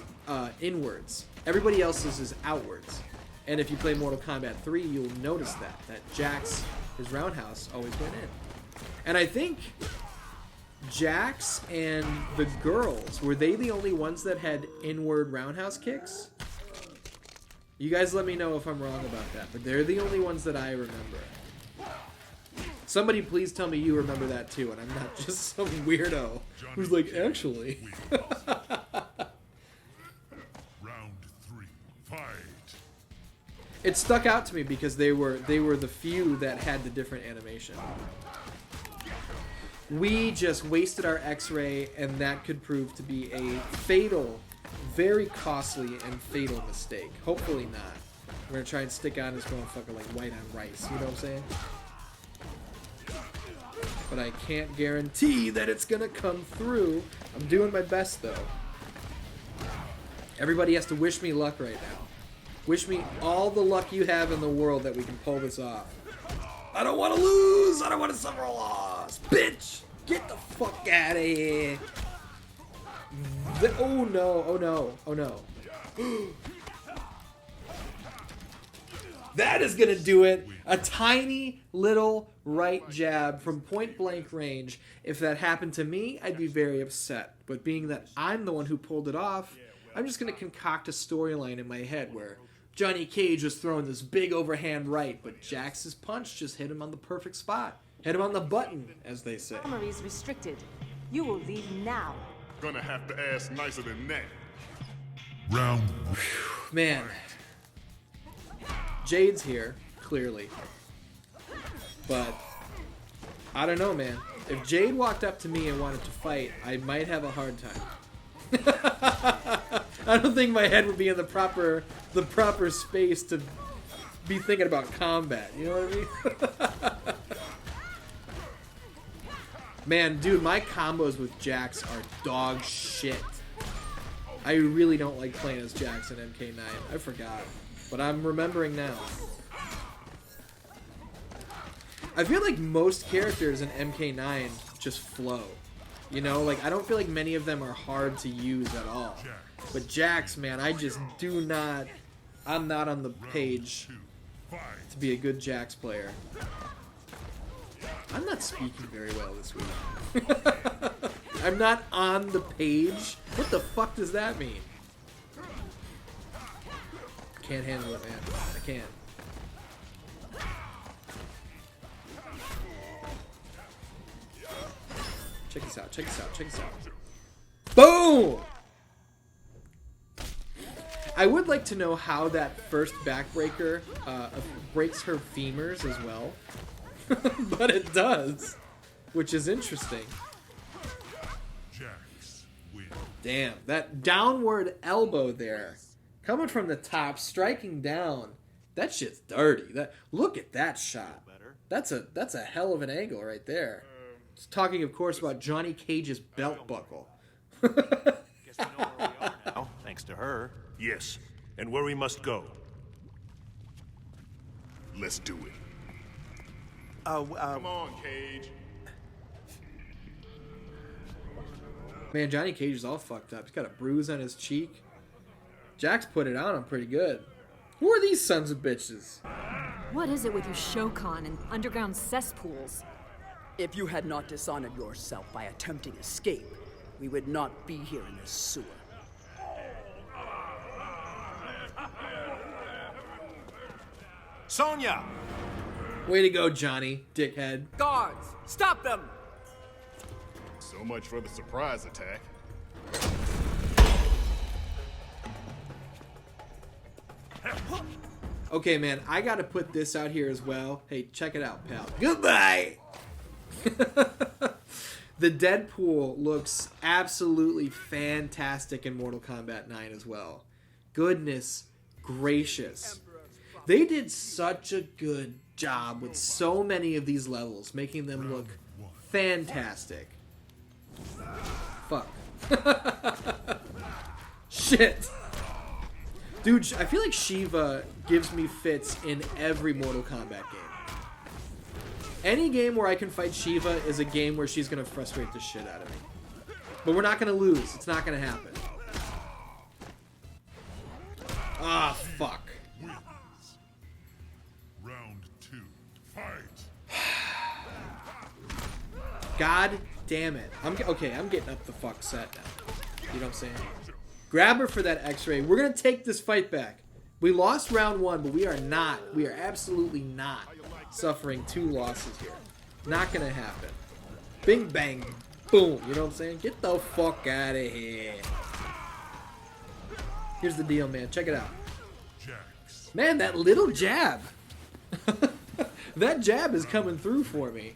inwards. Everybody else's is outwards. And if you play Mortal Kombat 3, you'll notice that Jax, his roundhouse, always went in. And I think Jax and the girls, were they the only ones that had inward roundhouse kicks? You guys let me know if I'm wrong about that, but they're the only ones that I remember. Somebody please tell me you remember that too, and I'm not just some weirdo who's like, actually. Round 3, fight. It stuck out to me because they were the few that had the different animation. We just wasted our X-ray, and that could prove to be a fatal, very costly and fatal mistake. Hopefully not. We're gonna try and stick on this motherfucker like white on rice. You know what I'm saying? But I can't guarantee that it's gonna come through. I'm doing my best though. Everybody has to wish me luck right now. Wish me all the luck you have in the world that we can pull this off. I don't want to lose. I don't want to suffer a loss. Bitch, get the fuck out of here. Oh no, oh no, oh no. That is gonna do it. A tiny little right jab from point blank range. If that happened to me, I'd be very upset. But being that I'm the one who pulled it off, I'm just going to concoct a storyline in my head where Johnny Cage was throwing this big overhand right, but Jax's punch just hit him on the perfect spot. Hit him on the button, as they say. Armory is restricted. You will leave now. Gonna have to ask nicer than that. Round Man. Jade's here, clearly. But, I don't know, man. If Jade walked up to me and wanted to fight, I might have a hard time. I don't think my head would be in the proper space to be thinking about combat. You know what I mean? Man, dude, my combos with Jax are dog shit. I really don't like playing as Jax in MK9. I forgot. But I'm remembering now. I feel like most characters in MK9 just flow. You know, like, I don't feel like many of them are hard to use at all. But Jax, man, I just do not... I'm not on the page to be a good Jax player. I'm not speaking very well this week. I'm not on the page? What the fuck does that mean? Can't handle it, man. I can't. Check this out, check this out, check this out. Boom! I would like to know how that first backbreaker breaks her femurs as well. But it does, which is interesting. Damn, that downward elbow there, coming from the top, striking down. That shit's dirty. Look at that shot. That's a hell of an angle right there. Just talking, of course, about Johnny Cage's belt buckle. Guess we know where we are now, thanks to her. Yes, and where we must go. Let's do it. Come on, Cage. Man, Johnny Cage is all fucked up. He's got a bruise on his cheek. Jax put it on him pretty good. Who are these sons of bitches? What is it with you Shokan and underground cesspools? If you had not dishonored yourself by attempting escape, we would not be here in this sewer. Sonya! Way to go, Johnny, dickhead. Guards, stop them! So much for the surprise attack. Okay, man, I gotta put this out here as well. Hey, check it out, pal. Goodbye! The Deadpool looks absolutely fantastic in Mortal Kombat 9 as well. Goodness gracious. They did such a good job with so many of these levels, making them look fantastic. Fuck. Shit. Dude, I feel like Shiva gives me fits in every Mortal Kombat game. Any game where I can fight Shiva is a game where she's going to frustrate the shit out of me. But we're not going to lose. It's not going to happen. Ah, fuck. Round 2. Fight. God damn it. I'm getting up the fuck set now. You know what I'm saying? Grab her for that X-ray. We're going to take this fight back. We lost round 1, but we are absolutely not suffering 2 losses here. Not going to happen. Bing, bang, boom. You know what I'm saying? Get the fuck out of here. Here's the deal, man. Check it out. Man, that little jab. That jab is coming through for me.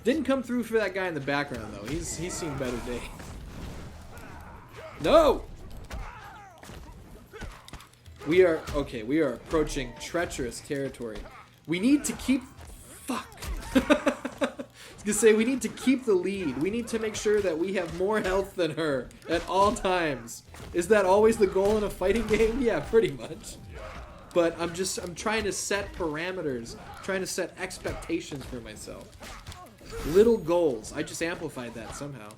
Didn't come through for that guy in the background, though. He's seen better days. No! We are approaching treacherous territory. We need to keep... Fuck. I was gonna say, we need to keep the lead. We need to make sure that we have more health than her at all times. Is that always the goal in a fighting game? Yeah, pretty much. But I'm trying to set parameters, trying to set expectations for myself. Little goals. I just amplified that somehow.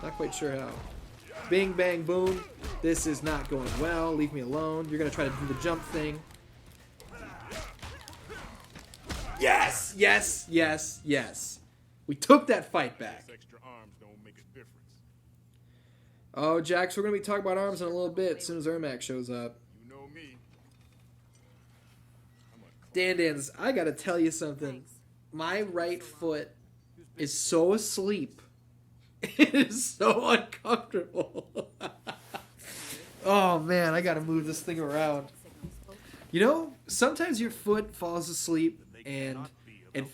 Not quite sure how. Bing, bang, boom. This is not going well. Leave me alone. You're going to try to do the jump thing. Yes! Yes, yes, yes. We took that fight back. Extra arms don't make a difference. Oh, Jax, we're going to be talking about arms in a little bit as soon as Ermac shows up. You know me. Dandans, I got to tell you something. My right foot is so asleep. It is so uncomfortable. Oh, man, I got to move this thing around. You know, sometimes your foot falls asleep and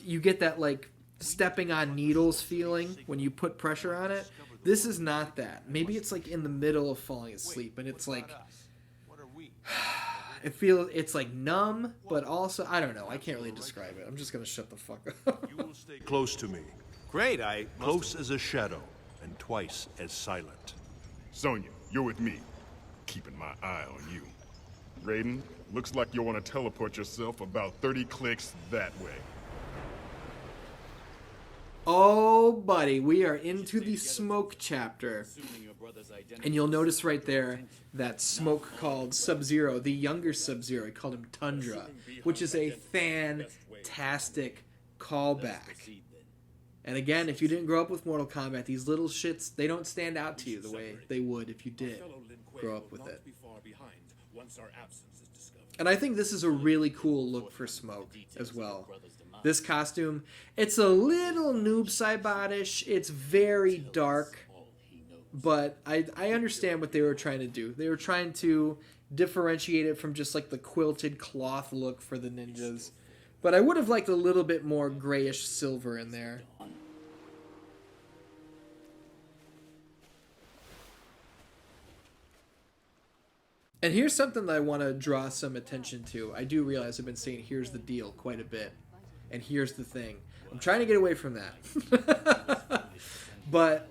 you get that, like, stepping on needles feeling when you put pressure on it. This is not that. Maybe it's, like, in the middle of falling asleep, and it's, like... it's like numb, but also I don't know. I can't really describe it. I'm just gonna shut the fuck up. You will stay close to me. Great, Close as a shadow, and twice as silent. Sonya, you're with me. Keeping my eye on you. Raiden, looks like you'll want to teleport yourself about 30 clicks that way. Oh, buddy, we are into the Smoke chapter. And you'll notice right there that Smoke called Sub-Zero, the younger Sub-Zero, he called him Tundra, which is a fantastic callback. And again, if you didn't grow up with Mortal Kombat, these little shits, they don't stand out to you the way they would if you did grow up with it. And I think this is a really cool look for Smoke as well. This costume, it's a little Noob Saibot-ish. It's very dark. But I understand what they were trying to do. They were trying to differentiate it from just like the quilted cloth look for the ninjas. But I would have liked a little bit more grayish silver in there. And here's something that I want to draw some attention to. I do realize I've been saying here's the deal quite a bit. And here's the thing. I'm trying to get away from that. But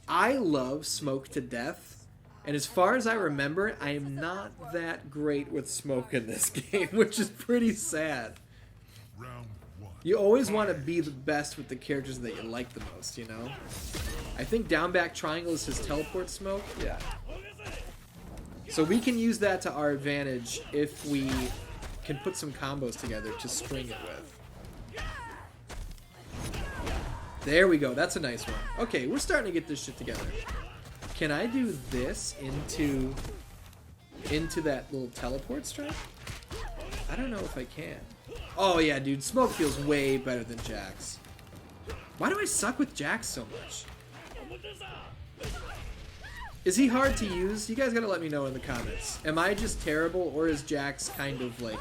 I love Smoke to death. And as far as I remember, I am not that great with Smoke in this game, which is pretty sad. You always want to be the best with the characters that you like the most, you know? I think down back triangle is his teleport Smoke. Yeah. So we can use that to our advantage if we can put some combos together to string it with. There we go. That's a nice one. Okay, we're starting to get this shit together. Can I do this into that little teleport strike? I don't know if I can. Oh yeah, dude. Smoke feels way better than Jax. Why do I suck with Jax so much? Is he hard to use? You guys gotta let me know in the comments. Am I just terrible, or is Jax kind of like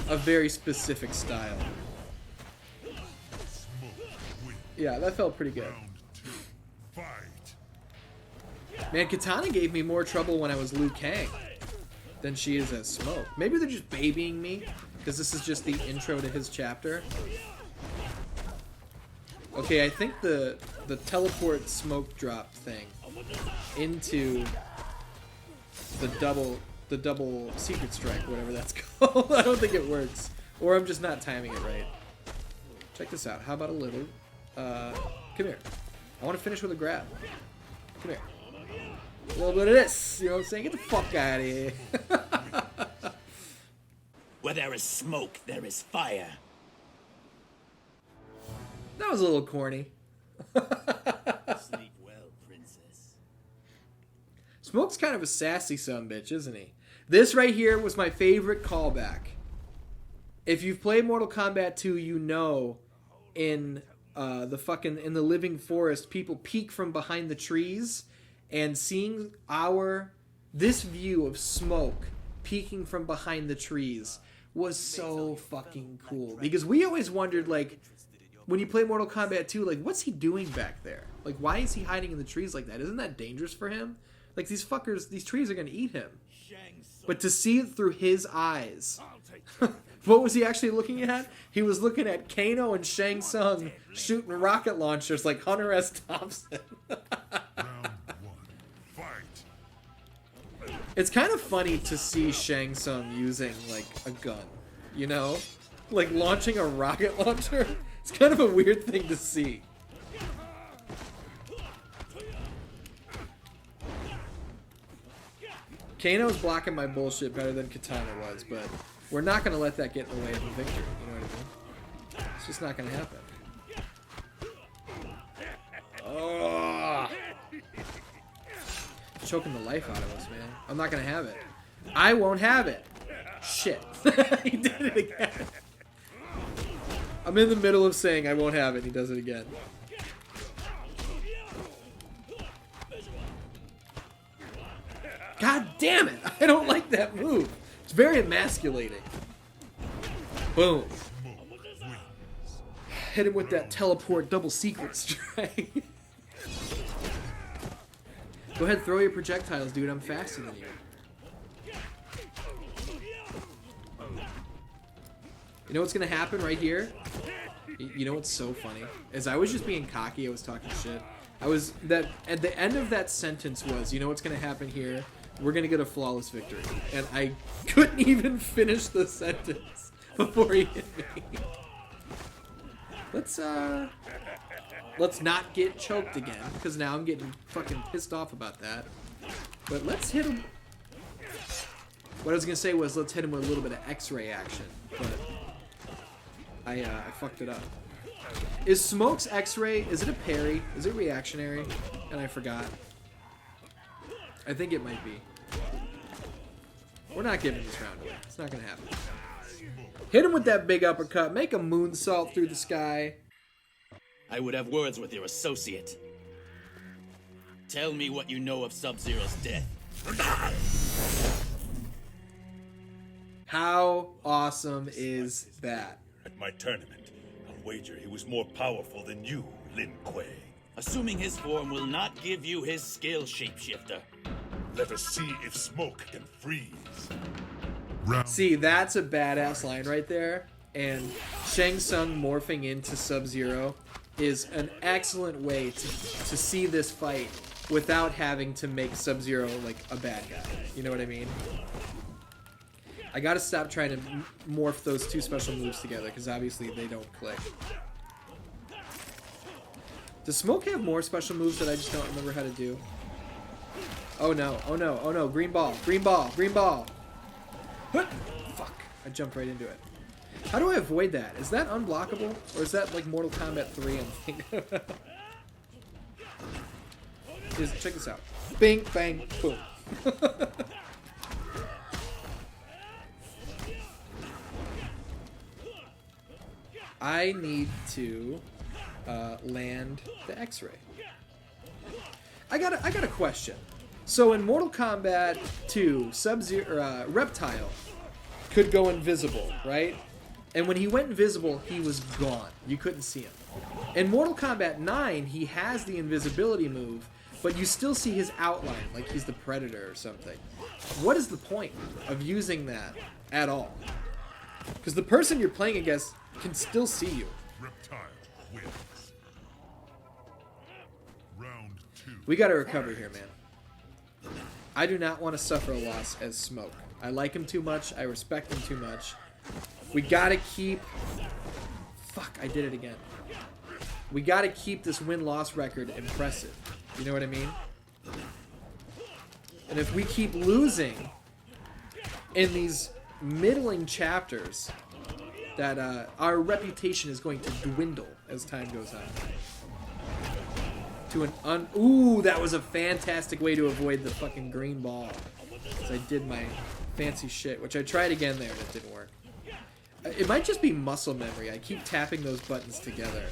a very specific style? Yeah, that felt pretty good. Man, Katana gave me more trouble when I was Liu Kang than she is as Smoke. Maybe they're just babying me, because this is just the intro to his chapter. Okay, I think the teleport Smoke drop thing into the double secret strike, whatever that's called. I don't think it works. Or I'm just not timing it right. Check this out. How about a little... come here. I want to finish with a grab. Come here. A little bit of this. You know what I'm saying? Get the fuck out of here. Where there is smoke, there is fire. That was a little corny. Sleep well, princess. Smoke's kind of a sassy sumbitch, isn't he? This right here was my favorite callback. If you've played Mortal Kombat 2, you know in in the Living Forest, people peek from behind the trees, and seeing this view of Smoke peeking from behind the trees was so fucking cool. Because we always wondered, like, when you play Mortal Kombat 2, like, what's he doing back there? Like, why is he hiding in the trees like that? Isn't that dangerous for him? Like, these fuckers, these trees are gonna eat him. But to see it through his eyes... What was he actually looking at? He was looking at Kano and Shang Tsung shooting rocket launchers like Hunter S. Thompson. It's kind of funny to see Shang Tsung using, like, a gun. You know? Like, launching a rocket launcher. It's kind of a weird thing to see. Kano's blocking my bullshit better than Katana was, but we're not going to let that get in the way of the victory. You know what I mean? It's just not gonna happen. Oh. Choking the life out of us, man. I'm not gonna have it. I won't have it. Shit. He did it again. I'm in the middle of saying I won't have it, and he does it again. God damn it! I don't like that move. It's very emasculating. Boom. Hit him with that teleport double secret strike. Go ahead, throw your projectiles, dude. I'm faster than you. You know what's gonna happen right here? You know what's so funny? Is I was just being cocky. I was talking shit. At the end of that sentence was, you know what's gonna happen here? We're gonna get a flawless victory. And I couldn't even finish the sentence before he hit me. Let's not get choked again, because now I'm getting fucking pissed off about that. But let's hit him. What I was gonna say was let's hit him with a little bit of X-ray action, but I fucked it up. Is Smoke's X-ray, is it a parry? Is it reactionary? And I forgot. I think it might be. We're not giving this round away. It's not gonna happen. Hit him with that big uppercut. Make a moonsault through the sky. I would have words with your associate. Tell me what you know of Sub-Zero's death. How awesome is that? At my tournament, I'll wager he was more powerful than you, Lin Kuei. Assuming his form will not give you his skill, shapeshifter. Let us see if Smoke can freeze. See, that's a badass line right there. And Shang Tsung morphing into Sub-Zero is an excellent way to see this fight without having to make Sub-Zero like a bad guy. You know what I mean? I gotta stop trying to morph those two special moves together, because obviously they don't click. Does Smoke have more special moves that I just don't remember how to do? Oh no, oh no, oh no, green ball, green ball, green ball. Fuck, I jumped right into it. How do I avoid that? Is that unblockable? Or is that like Mortal Kombat 3 I'm thinking? Check this out. Bing, bang, boom. I need to land the X-ray. I got a question. So in Mortal Kombat 2, Sub-Zero, Reptile could go invisible, right? And when he went invisible, he was gone. You couldn't see him. In Mortal Kombat 9, he has the invisibility move, but you still see his outline, like he's the Predator or something. What is the point of using that at all? Because the person you're playing against can still see you. Reptile wins. Round 2. We gotta recover here, man. I do not want to suffer a loss as Smoke. I like him too much. I respect him too much. We gotta keep... Fuck, I did it again. We gotta keep this win-loss record impressive. You know what I mean? And if we keep losing in these middling chapters, that our reputation is going to dwindle as time goes on. To an ooh, that was a fantastic way to avoid the fucking green ball. Because I did my fancy shit, which I tried again there and it didn't work. It might just be muscle memory. I keep tapping those buttons together.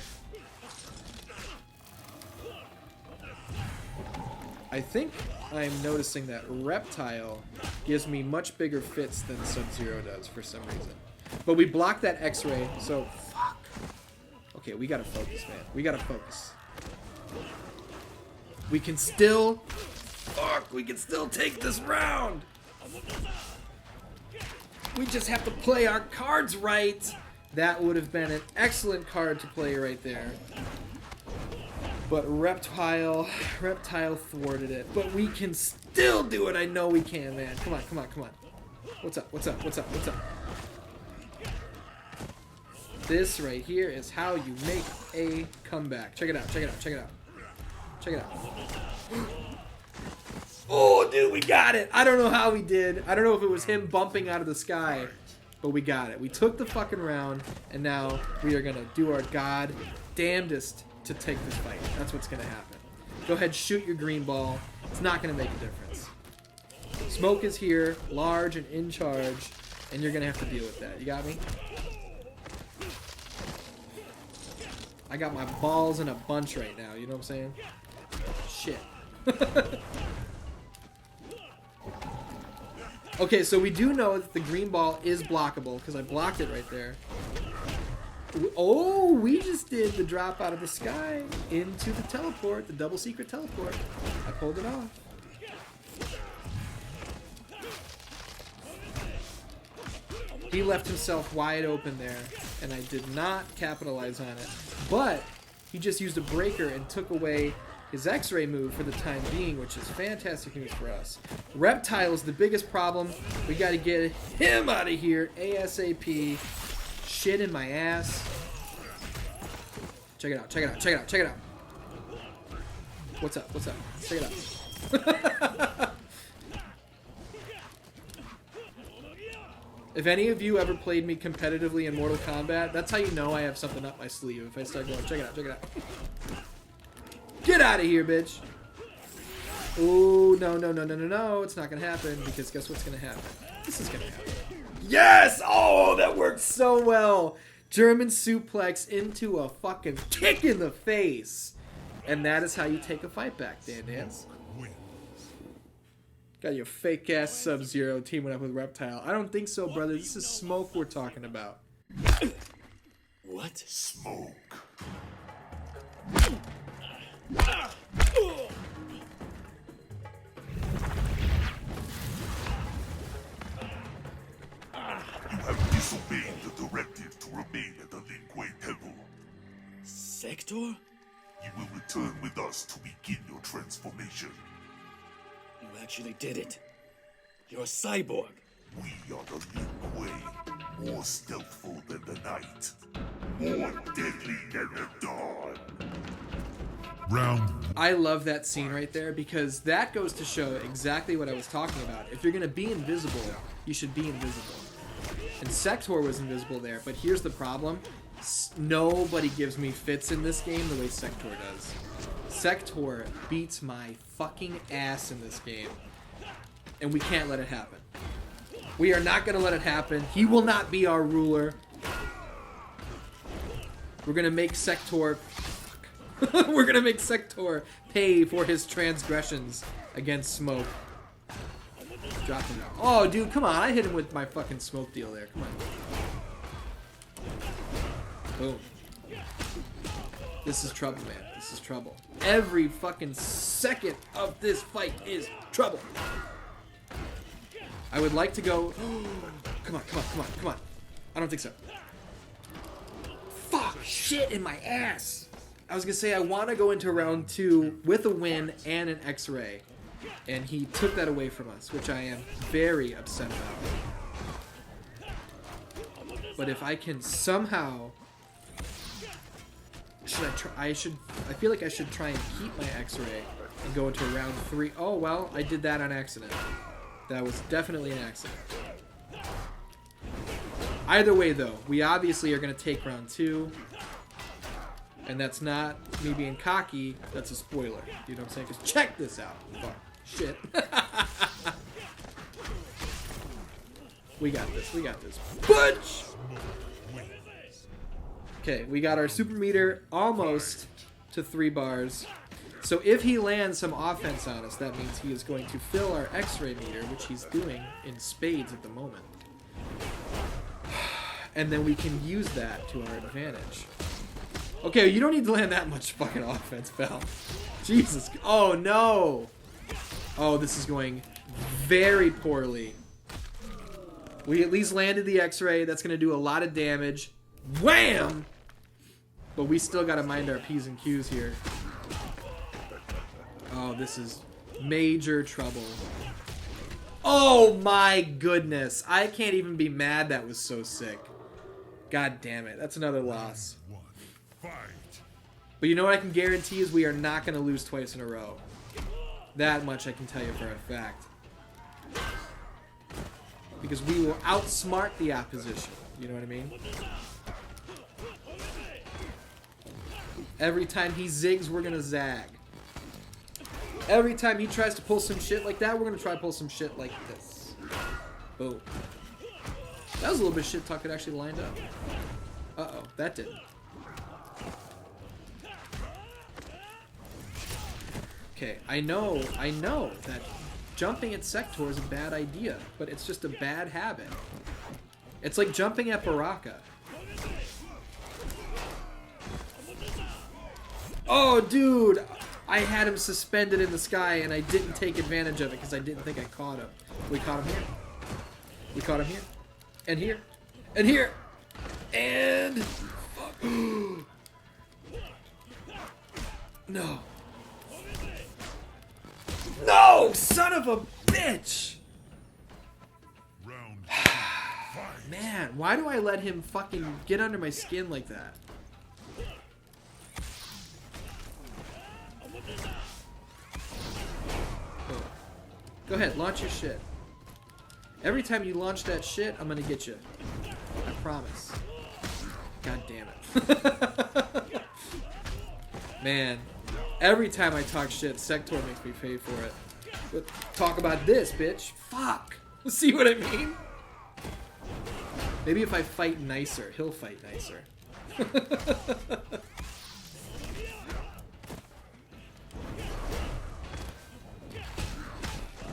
I think I'm noticing that Reptile gives me much bigger fits than Sub-Zero does for some reason. But we blocked that X-ray, so fuck. Okay, we gotta focus, man. We gotta focus. We can still... Fuck, we can still take this round! We just have to play our cards right! That would have been an excellent card to play right there. But Reptile thwarted it. But we can still do it! I know we can, man. Come on, come on, come on. What's up, what's up, what's up, what's up? This right here is how you make a comeback. Check it out, check it out, check it out. Check it out. Oh, dude, we got it. I don't know how we did. I don't know if it was him bumping out of the sky. but we got it. We took the fucking round, and now we are going to do our god damnedest to take this fight. That's what's going to happen. Go ahead, shoot your green ball. It's not going to make a difference. Smoke is here, large and in charge, and you're going to have to deal with that. You got me? I got my balls in a bunch right now, you know what I'm saying? Shit. Okay, so we do know that the green ball is blockable, because I blocked it right there. Oh, we just did the drop out of the sky into the teleport, the double secret teleport. I pulled it off. He left himself wide open there, and I did not capitalize on it. But he just used a breaker and took away his X-ray move for the time being, which is fantastic news for us. Reptile is the biggest problem. We got to get him out of here ASAP. Shit in my ass. Check it out, check it out, check it out, check it out. What's up, what's up? Check it out. If any of you ever played me competitively in Mortal Kombat, that's how you know I have something up my sleeve. If I start going, check it out, check it out. Get out of here, bitch. Oh, no, no, no, no, no, no. It's not going to happen, because guess what's going to happen? This is going to happen. Yes! Oh, that worked so well. German suplex into a fucking kick in the face. And that is how you take a fight back, Dan Dance. Got your fake-ass Sub-Zero teaming up with Reptile. I don't think so, brother. This is Smoke we're talking about. What? Smoke. You have disobeyed the directive to remain at the Lin Kuei temple. Sector? You will return with us to begin your transformation. You actually did it. You're a cyborg. We are the Lin Kuei, more stealthful than the night, more deadly than the dawn. Round. I love that scene right there, because that goes to show exactly what I was talking about. If you're going to be invisible, you should be invisible. And Sector was invisible there, but here's the problem. Nobody gives me fits in this game the way Sector does. Sector beats my fucking ass in this game, and we can't let it happen. We are not going to let it happen. He will not be our ruler. We're going to make Sector... We're going to make Sector pay for his transgressions against Smoke. Drop him out. Oh, dude, come on. I hit him with my fucking smoke deal there. Come on. Boom. This is trouble, man. This is trouble. Every fucking second of this fight is trouble. I would like to go... Come on, come on, come on, come on. I don't think so. Fuck, shit in my ass. I was going to say I want to go into round 2 with a win and an X-ray. And he took that away from us, which I am very upset about. But if I can somehow... Should I try? I feel like I should try and keep my X-ray and go into round 3. Oh, well, I did that on accident. That was definitely an accident. Either way, though, we obviously are going to take round 2. And that's not me being cocky. That's a spoiler. You know what I'm saying? Because check this out. Fuck. Shit. We got this. We got this. Butch! Okay, we got our super meter almost to 3 bars. So if he lands some offense on us, that means he is going to fill our X-ray meter, which he's doing in spades at the moment. And then we can use that to our advantage. Okay, you don't need to land that much fucking offense, pal. Jesus. Oh, no. Oh, this is going very poorly. We at least landed the X-ray. That's going to do a lot of damage. Wham! But we still got to mind our P's and Q's here. Oh, this is major trouble. Oh my goodness. I can't even be mad that was so sick. God damn it. That's another loss. But you know what I can guarantee is we are not going to lose twice in a row. That much I can tell you for a fact. Because we will outsmart the opposition. You know what I mean? Every time he zigs, we're gonna zag. Every time he tries to pull some shit like that, we're gonna try to pull some shit like this. Boom. That was a little bit of shit talk that actually lined up. Uh-oh, that didn't. Okay, I know that jumping at Sector is a bad idea, but it's just a bad habit. It's like jumping at Baraka. Oh, dude! I had him suspended in the sky and I didn't take advantage of it because I didn't think I caught him. We caught him here. We caught him here. And here. And here. And... Fuck. No. No! Son of a bitch! Man, why do I let him fucking get under my skin like that? Oh. Go ahead, launch your shit. Every time you launch that shit, I'm gonna get you. I promise. God damn it. Man, every time I talk shit, Sector makes me pay for it. But talk about this, bitch. Fuck. See what I mean? Maybe if I fight nicer, he'll fight nicer.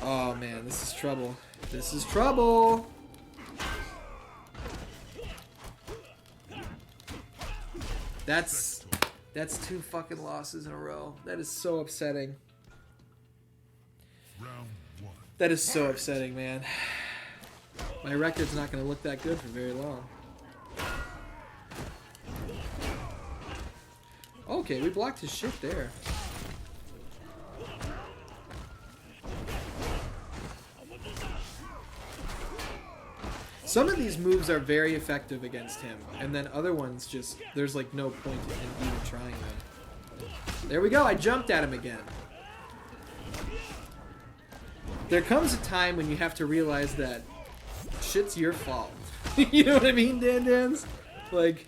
Oh man, this is trouble. This is trouble. That's 2 fucking losses in a row. That is so upsetting. That is so upsetting, man. My record's not going to look that good for very long. Okay, we blocked his shit there. Some of these moves are very effective against him, and then other ones just, there's like no point in even trying them. There we go, I jumped at him again. There comes a time when you have to realize that shit's your fault. You know what I mean, Dan-Dans? Like,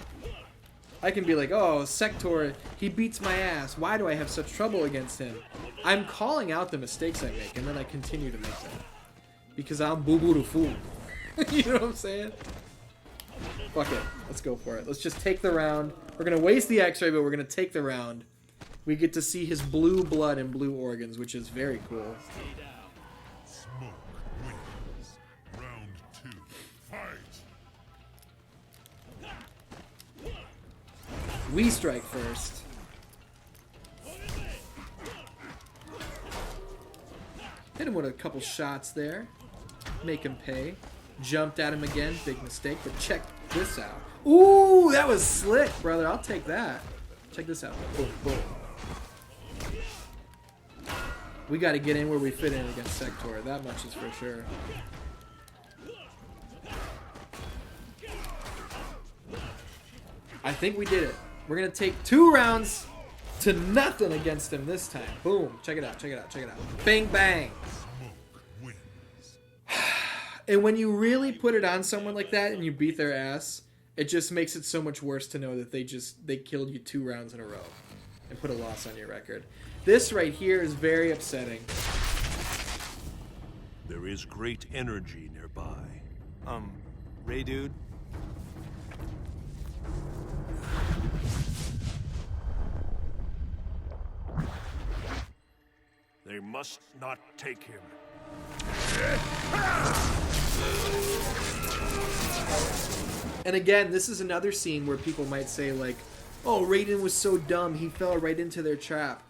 I can be like, oh, Sector, he beats my ass. Why do I have such trouble against him? I'm calling out the mistakes I make, and then I continue to make them. Because I'm boo-boo the fool. You know what I'm saying? Fuck it. Let's go for it. Let's just take the round. We're going to waste the x-ray, but we're going to take the round. We get to see his blue blood and blue organs, which is very cool. Smoke wins. Round 2. Fight! We strike first. Hit him with a couple shots there. Make him pay. Jumped at him again. Big mistake, but check this out. Ooh, that was slick, brother. I'll take that. Check this out. Boom, boom. We got to get in where we fit in against Sector. That much is for sure. I think we did it. We're going to take 2 rounds to nothing against him this time. Boom. Check it out. Check it out. Check it out. Bang, bang. And when you really put it on someone like that and you beat their ass, it just makes it so much worse to know that they killed you 2 rounds in a row and put a loss on your record. This right here is very upsetting. There is great energy nearby. Ray dude? They must not take him. And again, this is another scene where people might say like, oh, Raiden was so dumb, he fell right into their trap.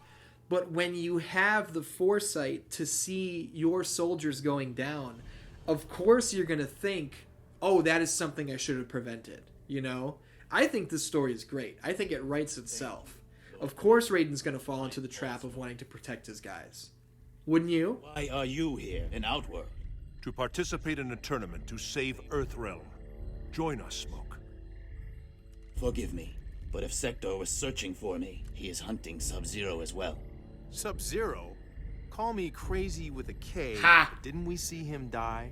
But when you have the foresight to see your soldiers going down, of course you're going to think, oh, that is something I should have prevented, you know? I think this story is great. I think it writes itself. Of course Raiden's going to fall into the trap of wanting to protect his guys. Wouldn't you? Why are you here in Outworld? To participate in a tournament to save Earthrealm. Join us, Smoke. Forgive me, but if Sector was searching for me, he is hunting Sub-Zero as well. Sub-Zero? Call me crazy with a K, Ha! but didn't we see him die?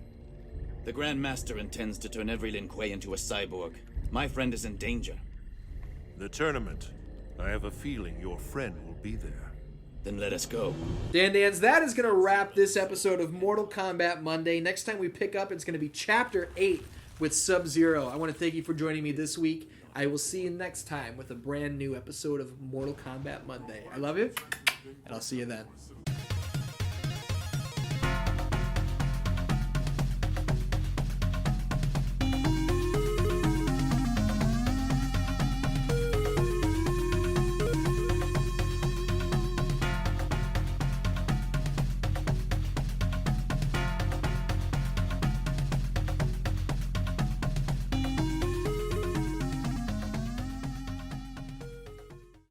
The Grand Master intends to turn every Lin Kuei into a cyborg. My friend is in danger. The tournament. I have a feeling your friend will be there. Then let us go. Dandans, that is going to wrap this episode of Mortal Kombat Monday. Next time we pick up, it's going to be Chapter 8 with Sub-Zero. I want to thank you for joining me this week. I will see you next time with a brand new episode of Mortal Kombat Monday. I love you, and I'll see you then.